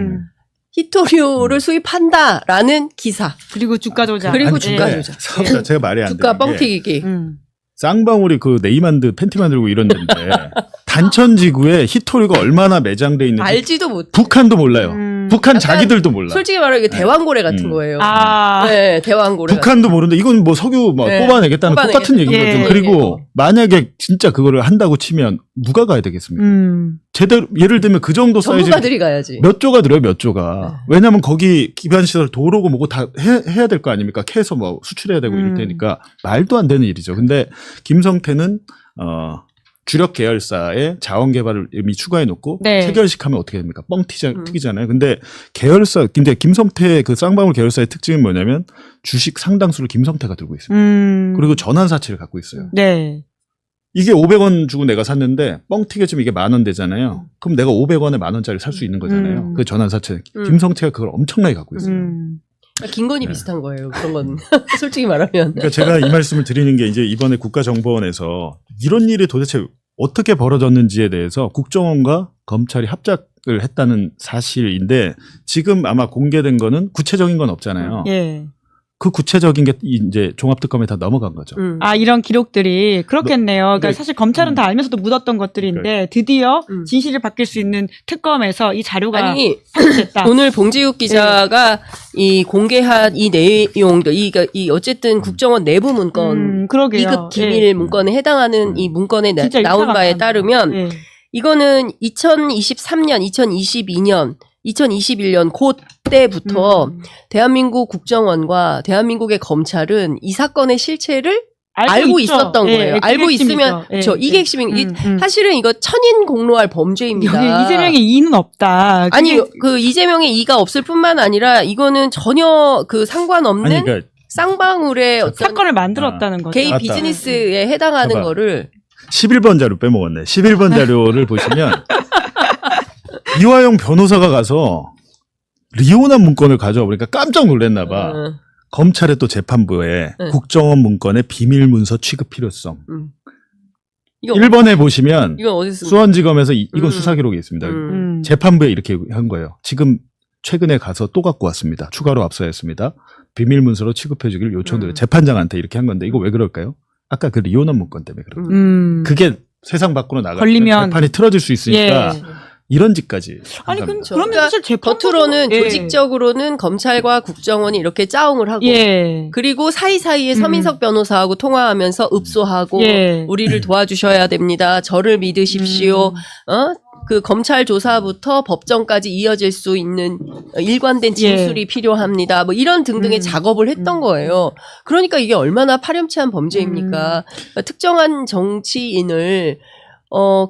히토류를 수입한다라는 기사 그리고 주가 조작. 그리고 아니, 주가 근데 조작, 제가 말이 안 주가 되는 게 뻥튀기기. 쌍방울이 그 네이만드 팬티 만들고 이랬는데 단천지구에 히토류가 얼마나 매장돼 있는지 알지도 못. 북한도 몰라요. 북한 약간 자기들도 몰라. 솔직히 말하면 이게 대왕고래 같은 거예요. 아. 네, 대왕고래. 북한도 모르는데 이건 뭐 석유 뭐 네. 뽑아내겠다는 똑같은 얘기거든. 예. 그리고 만약에 진짜 그거를 한다고 치면 누가 가야 되겠습니까? 제대로 예를 들면 그 정도 사이즈 전문가들이 가야지. 몇 조가 들어요, 몇 조가. 왜냐하면 거기 기반 시설 도로고 뭐고 다 해야 될 거 아닙니까? 캐서 뭐 수출해야 되고 이럴 테니까 말도 안 되는 일이죠. 근데 김성태는 주력 계열사의 자원 개발을 이미 추가해 놓고 네. 체결식하면 어떻게 됩니까? 뻥 튀기잖아요. 근데 김성태 그 쌍방울 계열사의 특징은 뭐냐면 주식 상당수를 김성태가 들고 있습니다. 그리고 전환사채를 갖고 있어요. 네. 이게 500원 주고 내가 샀는데 뻥 튀겨지면 이게 10,000원 되잖아요. 그럼 내가 500원에 10,000원짜리 살 수 있는 거잖아요. 그 전환사채. 김성태가 그걸 엄청나게 갖고 있어요. 김건희 비슷한 거예요. 그런 건 솔직히 말하면. 그러니까 제가 이 말씀을 드리는 게 이제 이번에 국가정보원에서 이런 일이 도대체 어떻게 벌어졌는지에 대해서 국정원과 검찰이 합작을 했다는 사실인데 지금 아마 공개된 거는 구체적인 건 없잖아요. 예. 그 구체적인 게 이제 종합특검에 다 넘어간 거죠. 아, 이런 기록들이 그렇겠네요. 그러니까 네. 사실 검찰은 다 알면서도 묻었던 것들인데 드디어 진실을 밝힐 수 있는 특검에서 이 자료가 아니 확보됐다. 오늘 봉지욱 기자가 이 공개한 이 내용들, 이 어쨌든 국정원 내부 문건, 그러게요. 2급 기밀 예. 문건에 해당하는 이 문건에 진짜 나온 일타강사네요. 바에 따르면 예. 이거는 2023년, 2022년, 2021년 그때부터 대한민국 국정원과 대한민국의 검찰은 이 사건의 실체를 알고 있죠. 있었던 예, 거예요. 예, 알고 그게 있으면 핵심이죠. 그렇죠. 예, 이게 예. 핵심인 사실은 이거 천인공노할 범죄입니다. 여기 이재명의 이의는 없다. 그게 아니 그 이재명의 이가 없을 뿐만 아니라 이거는 전혀 그 상관없는 아니, 그러니까 쌍방울의 어떤 사건을 만들었다는 거죠. 개인 맞다. 비즈니스에 해당하는 봐봐. 거를 11번 자료 빼먹었네. 11번 자료를 보시면 이화영 변호사가 가서 리오난 문건을 가져와 보니까 깜짝 놀랐나 봐. 검찰의 또 재판부에 국정원 문건의 비밀 문서 취급 필요성. 이거 1번에 보시면 이건 어디서 쓴 수원지검에서 이건 수사 기록에 있습니다. 재판부에 이렇게 한 거예요. 지금 최근에 가서 또 갖고 왔습니다. 추가로 압수했습니다. 비밀 문서로 취급해 주기를 요청드려요. 재판장한테 이렇게 한 건데 이거 왜 그럴까요? 아까 그 리오난 문건 때문에 그런 거예요. 그게 세상 밖으로 나가면 걸리면 재판이 틀어질 수 있으니까 예. 이런 짓까지. 아니 한답니다. 그러면 사실 재판 겉으로는 조직적으로는 검찰과 국정원이 이렇게 짜웅을 하고 예. 그리고 사이사이에 서민석 변호사하고 통화하면서 읍소하고 예. 우리를 도와주셔야 됩니다. 저를 믿으십시오. 그 검찰 조사부터 법정까지 이어질 수 있는 일관된 진술이 필요합니다. 뭐 이런 등등의 작업을 했던 거예요. 그러니까 이게 얼마나 파렴치한 범죄입니까? 그러니까 특정한 정치인을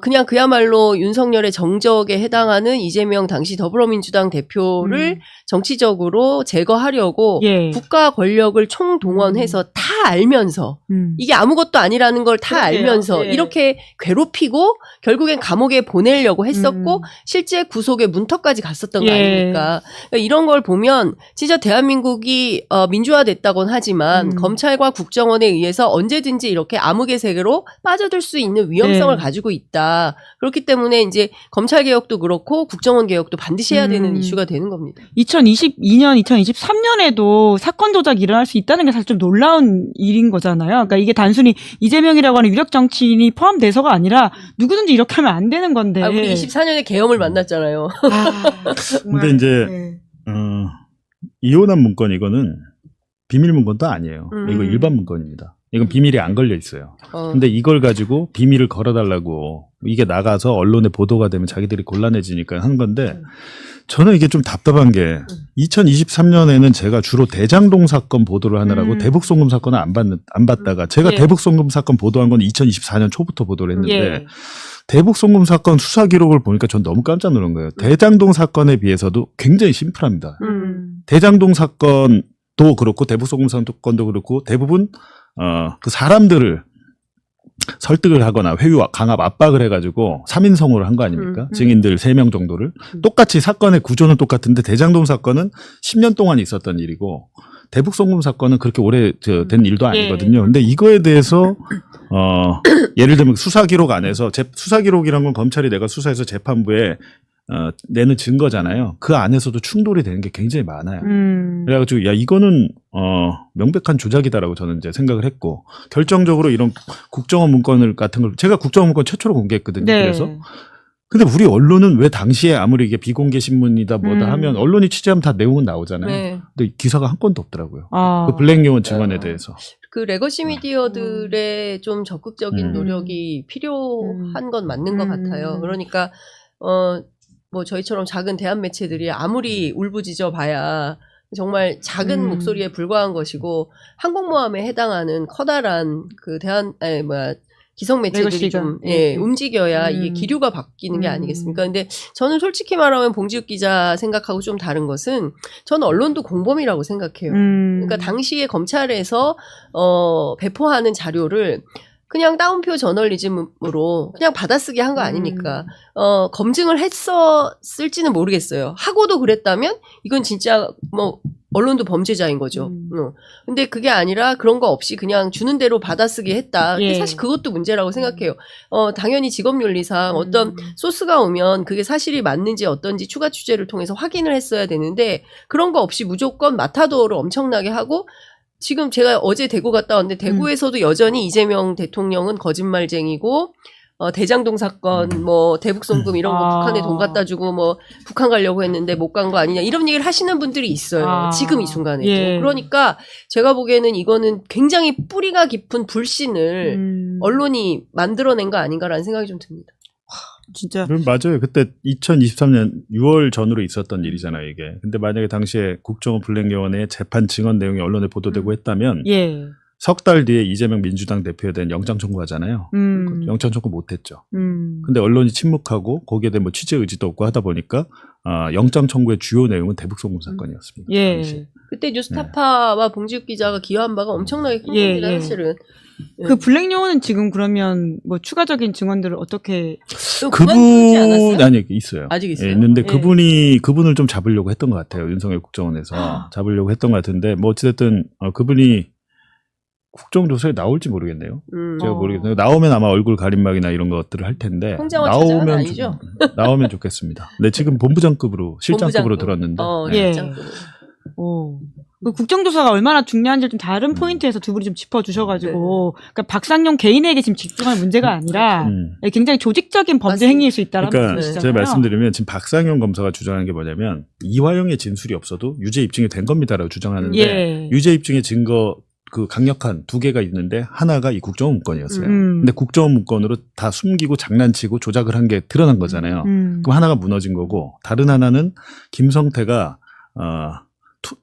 그냥 그야말로 윤석열의 정적에 해당하는 이재명 당시 더불어민주당 대표를 정치적으로 제거하려고 예. 국가 권력을 총동원해서 다 알면서 이게 아무것도 아니라는 걸 다 그러게요. 알면서 예. 이렇게 괴롭히고 결국엔 감옥에 보내려고 했었고 실제 구속의 문턱까지 갔었던 거 예. 아닙니까? 그러니까 이런 걸 보면 진짜 대한민국이 민주화됐다곤 하지만 검찰과 국정원에 의해서 언제든지 이렇게 암흑의 세계로 빠져들 수 있는 위험성을 네. 가지고 있다. 그렇기 때문에 이제 검찰 개혁도 그렇고 국정원 개혁도 반드시 해야 되는 이슈가 되는 겁니다. 2022년, 2023년에도 사건 조작이 일어날 수 있다는 게 사실 좀 놀라운 일인 거잖아요. 그러니까 이게 단순히 이재명이라고 하는 유력 정치인이 포함돼서가 아니라 누구든지 이렇게 하면 안 되는 건데. 우리 24년에 계엄을 만났잖아요. 근데 이제 이혼한 문건 이거는 비밀 문건도 아니에요. 이거 일반 문건입니다. 이건 비밀이 안 걸려 있어요. 근데 이걸 가지고 비밀을 걸어달라고 이게 나가서 언론에 보도가 되면 자기들이 곤란해지니까 한 건데 저는 이게 좀 답답한 게 2023년에는 제가 주로 대장동 사건 보도를 하느라고 대북송금 사건을 안 받다가 제가 예. 대북송금 사건 보도한 건 2024년 초부터 보도를 했는데 예. 대북 송금 사건 수사 기록을 보니까 전 너무 깜짝 놀란 거예요. 대장동 사건에 비해서도 굉장히 심플합니다. 대장동 사건도 그렇고 대북 송금 사건도 그렇고 대부분 그 사람들을 설득을 하거나 회유와 강압 압박을 해가지고 3인성으로 한 거 아닙니까? 증인들 3명 정도를. 똑같이 사건의 구조는 똑같은데 대장동 사건은 10년 동안 있었던 일이고 대북 송금 사건은 그렇게 오래 된 일도 아니거든요. 근데 이거에 대해서 예를 들면 수사 기록 안에서 수사 기록이란 건 검찰이 내가 수사해서 재판부에 내는 증거잖아요. 그 안에서도 충돌이 되는 게 굉장히 많아요. 그래가지고 야 이거는 명백한 조작이다라고 저는 이제 생각을 했고 결정적으로 이런 국정원 문건을 같은 걸 제가 국정원 문건 최초로 공개했거든요. 네. 그래서 근데 우리 언론은 왜 당시에 아무리 이게 비공개 신문이다 뭐다 하면 언론이 취재하면 다 내용은 나오잖아요. 네. 근데 기사가 한 건도 없더라고요. 아. 그 블랙 요원 증언에 대해서. 그 레거시 미디어들의 좀 적극적인 노력이 필요한 건 맞는 것 같아요. 그러니까 뭐 저희처럼 작은 대한 매체들이 아무리 울부짖어 봐야 정말 작은 목소리에 불과한 것이고 항공모함에 해당하는 커다란 그 기성 매체들이 좀 움직여야 이게 기류가 바뀌는 게 아니겠습니까? 근데 저는 솔직히 말하면 봉지욱 기자 생각하고 좀 다른 것은 저는 언론도 공범이라고 생각해요. 그러니까 당시에 검찰에서 배포하는 자료를 그냥 따옴표 저널리즘으로 그냥 받아쓰기 한 거 아닙니까? 검증을 했었을지는 모르겠어요. 하고도 그랬다면 이건 진짜 뭐 언론도 범죄자인 거죠. 근데 그게 아니라 그런 거 없이 그냥 주는 대로 받아쓰기 했다. 사실 그것도 문제라고 생각해요. 당연히 직업윤리상 어떤 소스가 오면 그게 사실이 맞는지 어떤지 추가 취재를 통해서 확인을 했어야 되는데 그런 거 없이 무조건 마타도어를 엄청나게 하고 지금 제가 어제 대구 갔다 왔는데 대구에서도 여전히 이재명 대통령은 거짓말쟁이고 대장동 사건 뭐 대북 송금 이런 거 북한에 돈 갖다 주고 뭐 북한 가려고 했는데 못 간 거 아니냐 이런 얘기를 하시는 분들이 있어요. 지금 이 순간에. 그러니까 제가 보기에는 이거는 굉장히 뿌리가 깊은 불신을 언론이 만들어낸 거 아닌가라는 생각이 좀 듭니다. 진짜. 맞아요. 그때 2023년 6월 전후로 있었던 일이잖아요, 이게. 근데 만약에 당시에 국정원 블랙요원의 재판 증언 내용이 언론에 보도되고 했다면 석 달 뒤에 이재명 민주당 대표에 대한 영장 청구하잖아요. 영장 청구 못했죠. 근데 언론이 침묵하고 거기에 대한 뭐 취재 의지도 없고 하다 보니까 영장 청구의 주요 내용은 대북 송금 사건이었습니다. 그때 뉴스타파와 봉지욱 기자가 기여한 바가 엄청나게 큰 겁니다, 사실은. 그 블랙 요원은 지금 그러면 뭐 추가적인 증언들을 어떻게 그만두지 않았어요? 아니 있어요. 아직 있어요. 있는데 그분을 좀 잡으려고 했던 것 같아요. 윤석열 국정원에서 잡으려고 했던 것 같은데 뭐 어찌됐든 그분이 국정조사에 나올지 모르겠네요. 제가 모르겠네요. 나오면 아마 얼굴 가림막이나 이런 것들을 할 텐데 나오면 좋겠습니다. 네, 지금 본부장급으로 실장급으로 들었는데. 그 국정조사가 얼마나 중요한지 좀 다른 포인트에서 두 분이 좀 짚어주셔가지고, 그러니까 박상용 개인에게 지금 집중할 문제가 아니라 굉장히 조직적인 범죄 행위일 수 있다는 그러니까 제가 말씀드리면 지금 박상용 검사가 주장하는 게 뭐냐면 이화영의 진술이 없어도 유죄 입증이 된 겁니다라고 주장하는데 유죄 입증의 증거 그 강력한 두 개가 있는데 하나가 이 국정원 문건이었어요. 근데 국정원 문건으로 다 숨기고 장난치고 조작을 한 게 드러난 거잖아요. 그럼 하나가 무너진 거고 다른 하나는 김성태가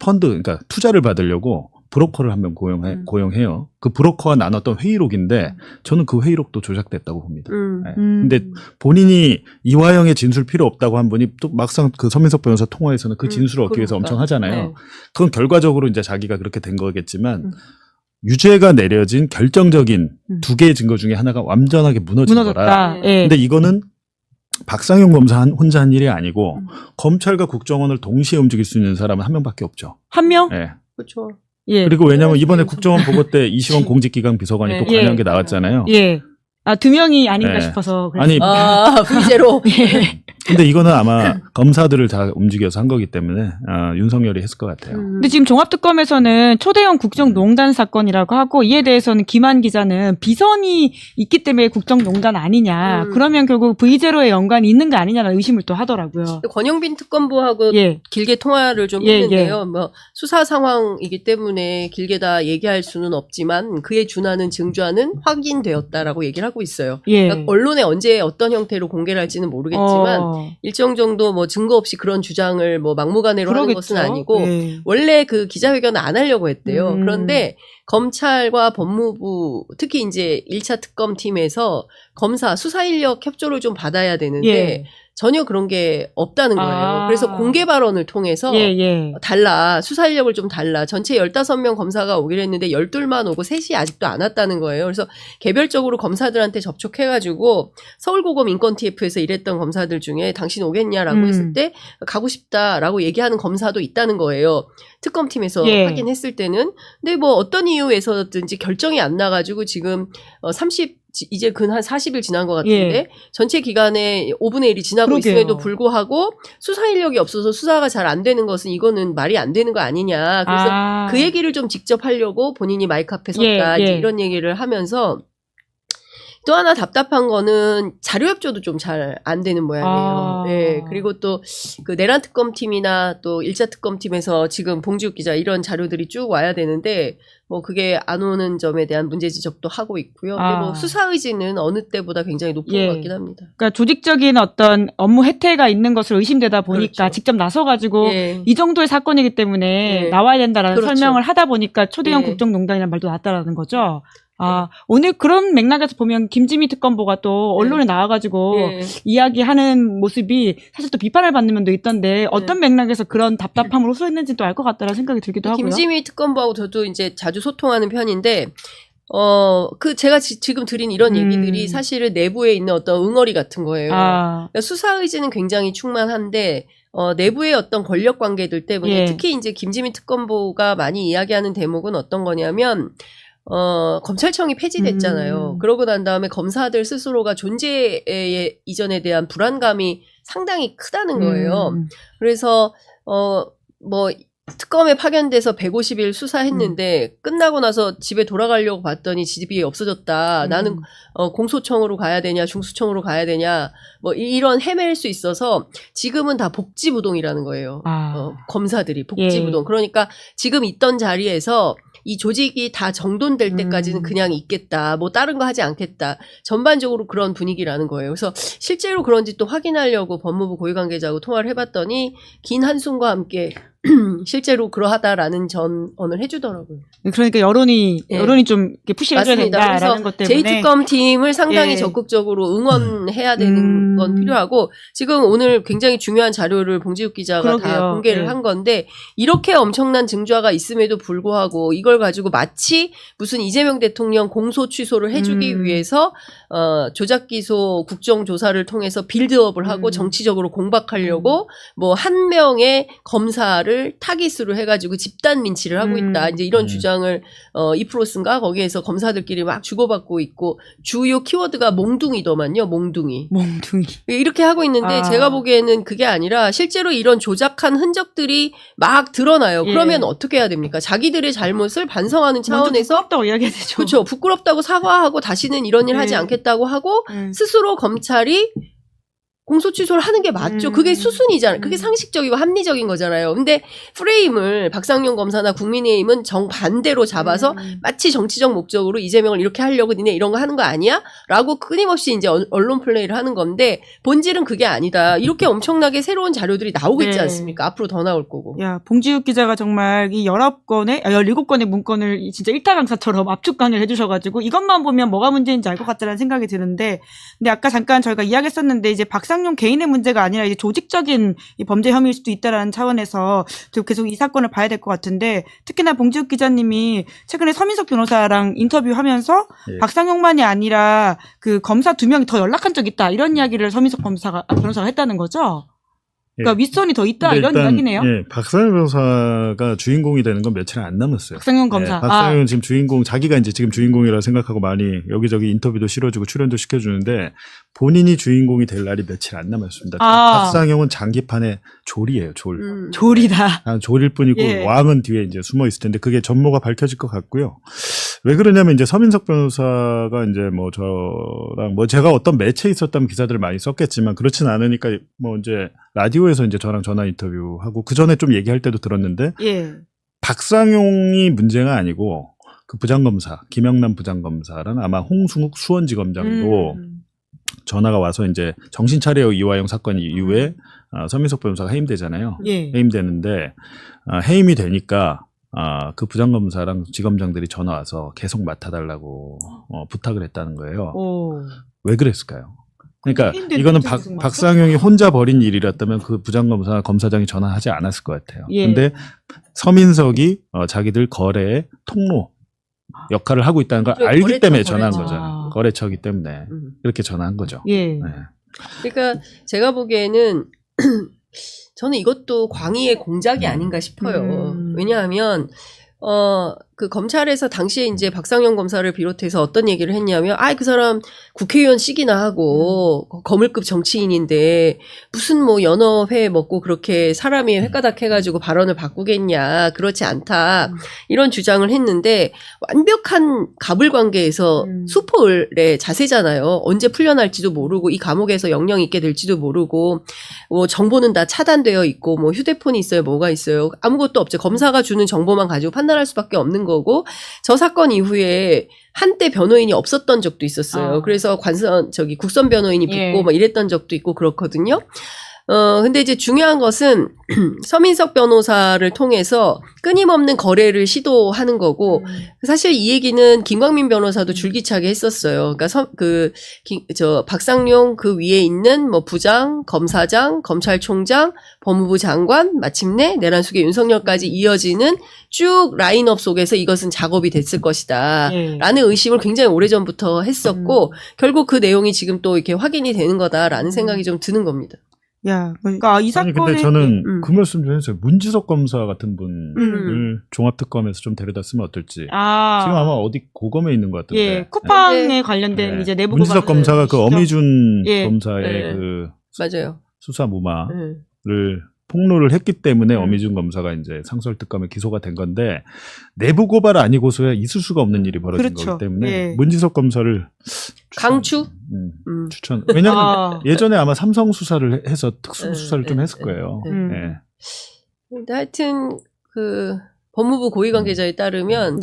펀드, 그러니까 투자를 받으려고 브로커를 한 명 고용해요. 그 브로커와 나눴던 회의록인데 저는 그 회의록도 조작됐다고 봅니다. 근데 본인이 이화영의 진술 필요 없다고 한 분이 또 막상 그 서민석 변호사 통화에서는 그 진술을 얻기 위해서 엄청 하잖아요. 그건 결과적으로 이제 자기가 그렇게 된 거겠지만 유죄가 내려진 결정적인 두 개의 증거 중에 하나가 완전하게 무너진 거라. 근데 이거는 박상용 검사 혼자 한 일이 아니고 검찰과 국정원을 동시에 움직일 수 있는 사람은 한 명밖에 없죠. 한 명? 네. 그렇죠. 그리고 왜냐하면 이번에 국정원 보고 때 이시원 공직기강 비서관이 또 관여한 게 나왔잖아요. 두 명이 아닌가 싶어서. 아니, V제로. 근데 이거는 아마 검사들을 다 움직여서 한 거기 때문에 윤석열이 했을 것 같아요. 근데 지금 종합특검에서는 초대형 국정농단 사건이라고 하고 이에 대해서는 김한 기자는 비선이 있기 때문에 국정농단 아니냐. 그러면 결국 V제로에 연관이 있는 거 아니냐는 의심을 또 하더라고요. 권영빈 특검부하고 길게 통화를 좀 했는데요. 뭐 수사 상황이기 때문에 길게 다 얘기할 수는 없지만 그에 준하는 증좌는 확인되었다라고 얘기를 하고 있어요. 그러니까 언론에 언제 어떤 형태로 공개를 할지는 모르겠지만 일정 정도 뭐 증거 없이 그런 주장을 뭐 막무가내로 하는 것은 아니고 원래 그 기자회견을 안 하려고 했대요. 그런데 검찰과 법무부 특히 이제 1차 특검팀에서 검사 수사 인력 협조를 좀 받아야 되는데 예. 전혀 그런 게 없다는 거예요. 그래서 공개 발언을 통해서 달라. 수사 인력을 좀 달라. 전체 15명 검사가 오기로 했는데 12만 오고 3이 아직도 안 왔다는 거예요. 그래서 개별적으로 검사들한테 접촉해가지고 서울고검 인권-TF에서 일했던 검사들 중에 당신 오겠냐라고 했을 때 가고 싶다라고 얘기하는 검사도 있다는 거예요. 특검팀에서 확인했을 때는. 근데 뭐 어떤 이유에서든지 결정이 안 나가지고 지금 30 이제 근 한 40일 지난 것 같은데 전체 기간에 5분의 1이 지나고 있음에도 불구하고 수사 인력이 없어서 수사가 잘 안 되는 것은 이거는 말이 안 되는 거 아니냐. 그래서 그 얘기를 좀 직접 하려고 본인이 마이크 앞에 섰다. 이제 이런 얘기를 하면서 또 하나 답답한 거는 자료 협조도 좀 잘 안 되는 모양이에요. 네, 그리고 또 그 내란 특검팀이나 또 1차 특검팀에서 지금 봉지욱 기자 이런 자료들이 쭉 와야 되는데 뭐 그게 안 오는 점에 대한 문제 지적도 하고 있고요. 근데 뭐 수사 의지는 어느 때보다 굉장히 높은 것 같긴 합니다. 그러니까 조직적인 어떤 업무 혜택가 있는 것으로 의심되다 보니까 직접 나서가지고 이 정도의 사건이기 때문에 나와야 된다라는 설명을 하다 보니까 초대형 국정농단이라는 말도 나왔다라는 거죠. 오늘 그런 맥락에서 보면 김지미 특검보가 또 언론에 나와가지고 이야기하는 모습이 사실 또 비판을 받는 면도 있던데 어떤 맥락에서 그런 답답함을 호소했는지 또 알 것 같다라는 생각이 들기도 하고요. 김지미 특검보하고 저도 이제 자주 소통하는 편인데 제가 지금 드린 이런 얘기들이 사실은 내부에 있는 어떤 응어리 같은 거예요. 그러니까 수사 의지는 굉장히 충만한데 내부의 어떤 권력 관계들 때문에 특히 이제 김지미 특검보가 많이 이야기하는 대목은 어떤 거냐면 검찰청이 폐지됐잖아요. 그러고 난 다음에 검사들 스스로가 존재 이전에 대한 불안감이 상당히 크다는 거예요. 그래서, 특검에 파견돼서 150일 수사했는데 끝나고 나서 집에 돌아가려고 봤더니 집이 없어졌다. 나는 공소청으로 가야 되냐, 중수청으로 가야 되냐, 뭐 이런 헤맬 수 있어서 지금은 다 복지부동이라는 거예요. 검사들이 복지부동. 그러니까 지금 있던 자리에서 이 조직이 다 정돈될 때까지는 그냥 있겠다. 뭐 다른 거 하지 않겠다. 전반적으로 그런 분위기라는 거예요. 그래서 실제로 그런지 또 확인하려고 법무부 고위관계자하고 통화를 해봤더니 긴 한숨과 함께 실제로 그러하다라는 전언을 해주더라고요. 그러니까 여론이 좀 푸시를 해줘야 된다라는 것 때문에 제2특검 팀을 상당히 적극적으로 응원해야 되는 건 필요하고 지금 오늘 굉장히 중요한 자료를 봉지욱 기자가 다 공개를 한 건데 이렇게 엄청난 증거가 있음에도 불구하고 이걸 가지고 마치 무슨 이재명 대통령 공소 취소를 해주기 위해서 조작기소 국정조사를 통해서 빌드업을 하고 정치적으로 공박하려고 뭐 한 명의 검사를 타깃으로 해가지고 집단 민치를 하고 있다. 이제 이런 주장을 이프로스인가 거기에서 검사들끼리 막 주고받고 있고 주요 키워드가 몽둥이더만요. 몽둥이. 이렇게 하고 있는데 제가 보기에는 그게 아니라 실제로 이런 조작한 흔적들이 막 드러나요. 그러면 어떻게 해야 됩니까? 자기들의 잘못을 반성하는 차원에서 부끄럽다고 이야기해야 되죠. 그렇죠. 부끄럽다고 사과하고 다시는 이런 일 하지 않겠다고 하고 스스로 검찰이 공소 취소를 하는 게 맞죠. 그게 수순이잖아요. 그게 상식적이고 합리적인 거잖아요. 근데 프레임을 박상용 검사나 국민의힘은 정반대로 잡아서 마치 정치적 목적으로 이재명을 이렇게 하려고 니네 이런 거 하는 거 아니야? 라고 끊임없이 이제 언론 플레이를 하는 건데 본질은 그게 아니다. 이렇게 엄청나게 새로운 자료들이 나오겠지 않습니까? 앞으로 더 나올 거고. 야, 봉지욱 기자가 정말 이 17건의 문건을 진짜 일타 강사처럼 압축 강의를 해주셔가지고 이것만 보면 뭐가 문제인지 알 것 같다는 생각이 드는데 근데 아까 잠깐 저희가 이야기했었는데 이제 박상용 개인의 문제가 아니라 이제 조직적인 이 범죄 혐의일 수도 있다라는 차원에서 계속 이 사건을 봐야 될 것 같은데 특히나 봉지욱 기자님이 최근에 서민석 변호사랑 인터뷰하면서 박상용만이 아니라 그 검사 2명이 더 연락한 적 있다 이런 이야기를 서민석 변호사가 했다는 거죠. 그러니까 윗선이 더 있다 이런 이야기네요. 박상용 변호사가 주인공이 되는 건 며칠 안 남았어요. 박상용 검사. 박상용은 지금 주인공, 자기가 이제 지금 주인공이라고 생각하고 많이 여기저기 인터뷰도 실어주고 출연도 시켜주는데 본인이 주인공이 될 날이 며칠 안 남았습니다. 박상용은 장기판의 졸이에요, 졸. 졸이다. 졸일 뿐이고 왕은 뒤에 이제 숨어 있을 텐데 그게 전모가 밝혀질 것 같고요. 왜 그러냐면 이제 서민석 변호사가 이제 뭐 저랑 뭐 제가 어떤 매체에 있었다면 기사들을 많이 썼겠지만 그렇진 않으니까 뭐 이제 라디오에서 이제 저랑 전화 인터뷰하고 그 전에 좀 얘기할 때도 들었는데 박상용이 문제가 아니고 그 부장검사 김영남 부장검사랑 아마 홍승욱 수원지검장도 전화가 와서 이제 정신 차려 이화영 사건 이후에 서민석 변호사가 해임되잖아요. 해임되는데 해임이 되니까 그 부장검사랑 지검장들이 전화 와서 계속 맡아달라고 부탁을 했다는 거예요. 왜 그랬을까요? 그러니까 이거는 박상용이 혼자 벌인 일이었다면 그 부장검사 검사장이 전화하지 않았을 것 같아요. 근데 서민석이 자기들 거래의 통로 역할을 하고 있다는 걸 알기 때문에 전화한 거잖아요. 거래처이기 때문에 그렇게 전화한 거죠. 네. 그러니까 제가 보기에는 저는 이것도 광의의 공작이 아닌가 싶어요. 왜냐하면 그 검찰에서 당시에 이제 박상용 검사를 비롯해서 어떤 얘기를 했냐면, 그 사람 국회의원씩이나 하고 거물급 정치인인데 무슨 뭐 연어회 먹고 그렇게 사람이 횟가닥 해가지고 발언을 바꾸겠냐, 그렇지 않다, 이런 주장을 했는데 완벽한 갑을 관계에서 수포의 자세잖아요. 언제 풀려날지도 모르고 이 감옥에서 영영 있게 될지도 모르고 뭐 정보는 다 차단되어 있고 뭐 휴대폰이 있어요, 뭐가 있어요, 아무것도 없죠. 검사가 주는 정보만 가지고 판단할 수밖에 없는 거고, 저 사건 이후에 한때 변호인이 없었던 적도 있었어요. 그래서 국선 변호인이 붙고 막 이랬던 적도 있고 그렇거든요. 근데 이제 중요한 것은 서민석 변호사를 통해서 끊임없는 거래를 시도하는 거고, 사실 이 얘기는 김광민 변호사도 줄기차게 했었어요. 그러니까 박상용 그 위에 있는 뭐 부장, 검사장, 검찰총장, 법무부 장관, 마침내 내란숙의 윤석열까지 이어지는 쭉 라인업 속에서 이것은 작업이 됐을 것이다 라는 의심을 굉장히 오래전부터 했었고, 결국 그 내용이 지금 또 이렇게 확인이 되는 거다라는 생각이 좀 드는 겁니다. 그러니까 이 사건에 근데 저는 그 말씀 좀 해주세요. 문지석 검사 같은 분을 종합특검에서 좀 데려다 쓰면 어떨지. 지금 아마 어디 고검에 있는 것 같은데. 쿠팡에 관련된 이제 내부 문지석 검사가 그 어미준 검사의 그 맞아요. 수사 무마를 폭로를 했기 때문에 어미준 검사가 이제 상설특검에 기소가 된 건데, 내부 고발 아니고서야 있을 수가 없는 일이 벌어진 거기 때문에 문지석 검사를 추천. 왜냐하면 예전에 아마 삼성 수사를 해서 특수 수사를 좀 했을 거예요. 근데 하여튼 그 법무부 고위 관계자에 따르면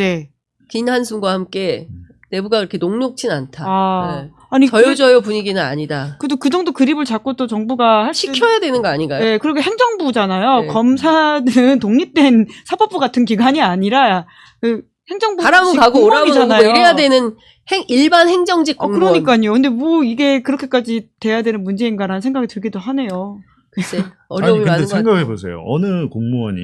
긴 한숨과 함께 내부가 그렇게 녹록진 않다. 아니 저요저요 분위기는 아니다. 그래도 그 정도 그립을 잡고 또 정부가 시켜야 되는 거 아닌가요? 그리고 행정부잖아요. 검사는 독립된 사법부 같은 기관이 아니라 그 행정부 가라면 가고 오라면 오고 이래야 되는 일반 행정직 공무원. 그러니까요. 근데 뭐 이게 그렇게까지 돼야 되는 문제인가라는 생각이 들기도 하네요. 글쎄, 어려움이 많은 것 같아요. 생각해 보세요. 어느 공무원이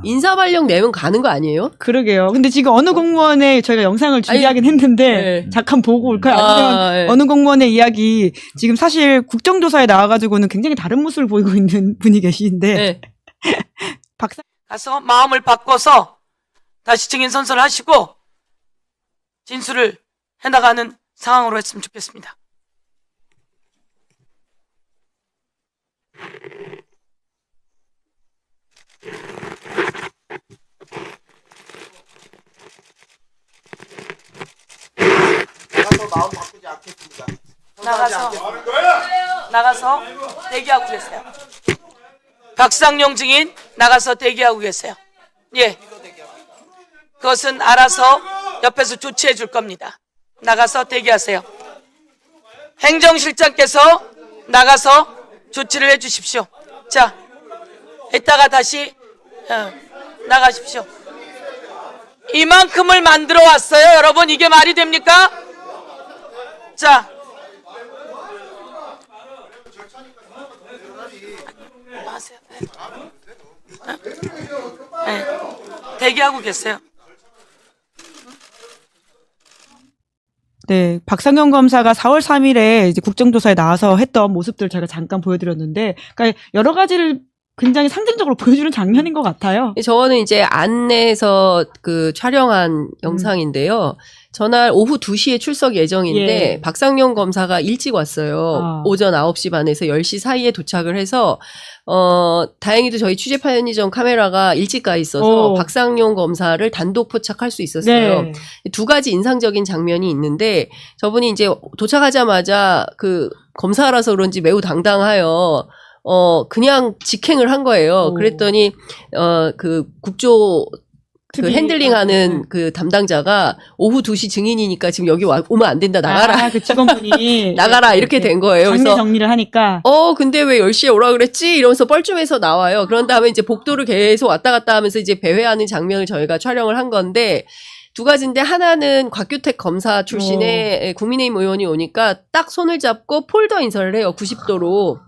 인사발령 내면 가는 거 아니에요? 그러게요. 근데 지금 어느 공무원의 저희가 영상을 준비하긴 했는데 잠깐 보고 올까요? 아니면 어느 공무원의 이야기, 지금 사실 국정조사에 나와가지고는 굉장히 다른 모습을 보이고 있는 분이 계시는데 가서 마음을 바꿔서 다시 증인 선서하시고 진술을 해나가는 상황으로 했으면 좋겠습니다. 마음 바꾸지 않겠습니다. 나가서 대기하고 계세요. 박상용 증인 나가서 대기하고 계세요. 그것은 알아서 옆에서 조치해 줄 겁니다. 나가서 대기하세요. 행정실장께서 나가서 조치를 해 주십시오. 자, 이따가 다시 나가십시오. 이만큼을 만들어 왔어요, 여러분. 이게 말이 됩니까? 자, 하세요. 대기하고 계세요. 박상용 검사가 4월 3일에 이제 국정조사에 나와서 했던 모습들 제가 잠깐 보여드렸는데, 그러니까 여러 가지를 굉장히 상징적으로 보여주는 장면인 것 같아요. 저는 이제 안내에서 그 촬영한 영상인데요. 전날 오후 2시에 출석 예정인데 박상용 검사가 일찍 왔어요. 오전 9시 반에서 10시 사이에 도착을 해서 다행히도 저희 취재 편의점 카메라가 일찍 가 있어서 박상용 검사를 단독 포착할 수 있었어요. 두 가지 인상적인 장면이 있는데, 저분이 이제 도착하자마자 그 검사라서 그런지 매우 당당하여 그냥 직행을 한 거예요. 그랬더니 그 국조 그 핸들링하는 그 담당자가 오후 2시 증인이니까 지금 여기 오면 안 된다 나가라. 그 직원분이 나가라 이렇게 된 거예요. 장례 그래서 정리를 하니까 근데 왜 10시에 오라 그랬지? 이러면서 뻘쭘해서 나와요. 그런 다음에 이제 복도를 계속 왔다 갔다 하면서 이제 배회하는 장면을 저희가 촬영을 한 건데 두 가지인데 하나는 곽규택 검사 출신의 국민의힘 의원이 오니까 딱 손을 잡고 폴더 인사를 해요. 90도로.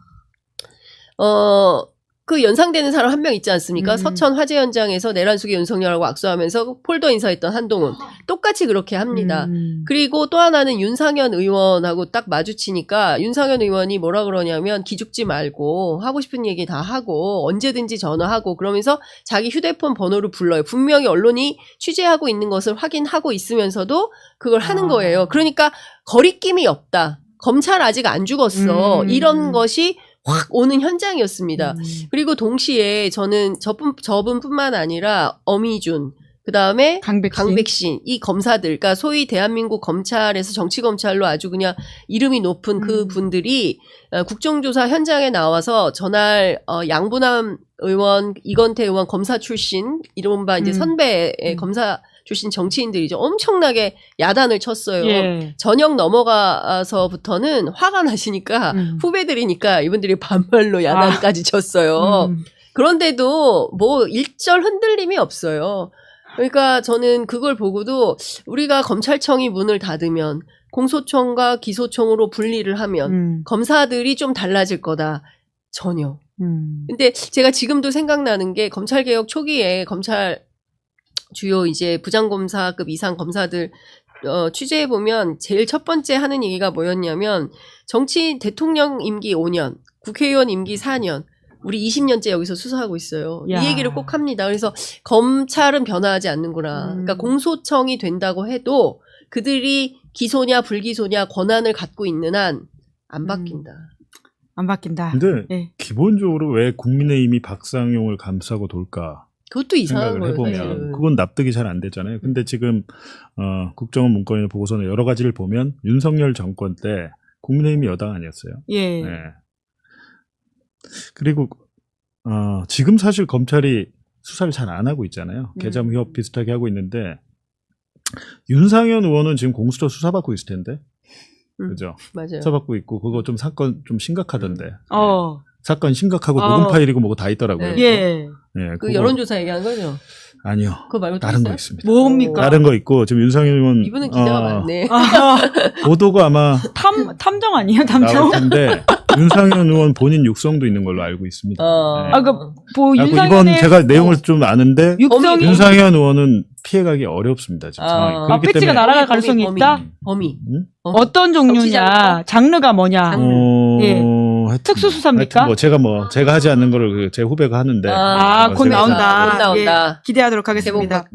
그 연상되는 사람 한 명 있지 않습니까? 서천 화재 현장에서 내란숙의 윤석열하고 악수하면서 폴더 인사했던 한동훈. 똑같이 그렇게 합니다. 그리고 또 하나는 윤상현 의원하고 딱 마주치니까 윤상현 의원이 뭐라 그러냐면 기죽지 말고 하고 싶은 얘기 다 하고 언제든지 전화하고 그러면서 자기 휴대폰 번호를 불러요. 분명히 언론이 취재하고 있는 것을 확인하고 있으면서도 그걸 하는 거예요. 그러니까 거리낌이 없다. 검찰 아직 안 죽었어. 이런 것이 확 오는 현장이었습니다. 그리고 동시에 저는 저분뿐만 아니라 어미준, 그 다음에 강백신 이 검사들, 그러니까 소위 대한민국 검찰에서 정치검찰로 아주 그냥 이름이 높은 그 분들이 국정조사 현장에 나와서 전날 양부남 의원, 이건태 의원 검사 출신 이른바 이제 선배 검사 출신 정치인들이죠. 엄청나게 야단을 쳤어요. 예. 저녁 넘어가서부터는 화가 나시니까 후배들이니까 이분들이 반말로 야단까지 쳤어요. 그런데도 뭐 일절 흔들림이 없어요. 그러니까 저는 그걸 보고도 우리가 검찰청이 문을 닫으면 공소청과 기소청으로 분리를 하면 검사들이 좀 달라질 거다. 전혀. 근데 제가 지금도 생각나는 게 검찰개혁 초기에 검찰 주요 이제 부장검사급 이상 검사들 취재해 보면 제일 첫 번째 하는 얘기가 뭐였냐면 정치 대통령 임기 5년, 국회의원 임기 4년, 우리 20년째 여기서 수사하고 있어요. 야. 이 얘기를 꼭 합니다. 그래서 검찰은 변화하지 않는구나. 그러니까 공소청이 된다고 해도 그들이 기소냐 불기소냐 권한을 갖고 있는 한 안 바뀐다. 안 바뀐다. 근데 네. 기본적으로 왜 국민의힘이 박상용을 감싸고 돌까? 그것도 이상한 생각을 거예요. 해보면 사실은. 그건 납득이 잘 안 되잖아요. 근데 지금 국정원 문건이나 보고서는 여러 가지를 보면 윤석열 정권 때 국민의힘이 여당 아니었어요. 예. 네. 그리고 지금 사실 검찰이 수사를 잘 안 하고 있잖아요. 계엄 휴업 비슷하게 하고 있는데 윤상현 의원은 지금 공수처 수사받고 있을 텐데, 그죠? 맞아요. 수사받고 있고 그거 좀 사건 좀 심각하던데. 사건 심각하고 녹음 파일이고 뭐고 다 있더라고요. 예. 네, 그 여론조사 얘기한 거죠? 아니요. 그거 말고 또 다른 있어요? 거 있습니다. 뭡니까? 다른 거 있고 지금 윤상현 의원 이분은 기자가 많네. 보도가 아마 탐정 아니에요? 나올 탐정? 텐데 윤상현 의원 본인 육성도 있는 걸로 알고 있습니다. 네. 뭐 이번 윤상현의 제가 내용을 좀 아는데 육성이 윤상현 의원은 피해가기 어렵습니다. 지금 상황이. 그렇기 패치가 때문에 날아갈 가능성이 있다? 범위. 어떤 종류냐? 장르가 뭐냐? 예. 특수수사입니까? 하여튼 뭐 제가 하지 않는 거를 제 후배가 하는데 곧 제가 나온다. 곧 나온다. 예, 기대하도록 하겠습니다. 대본각도.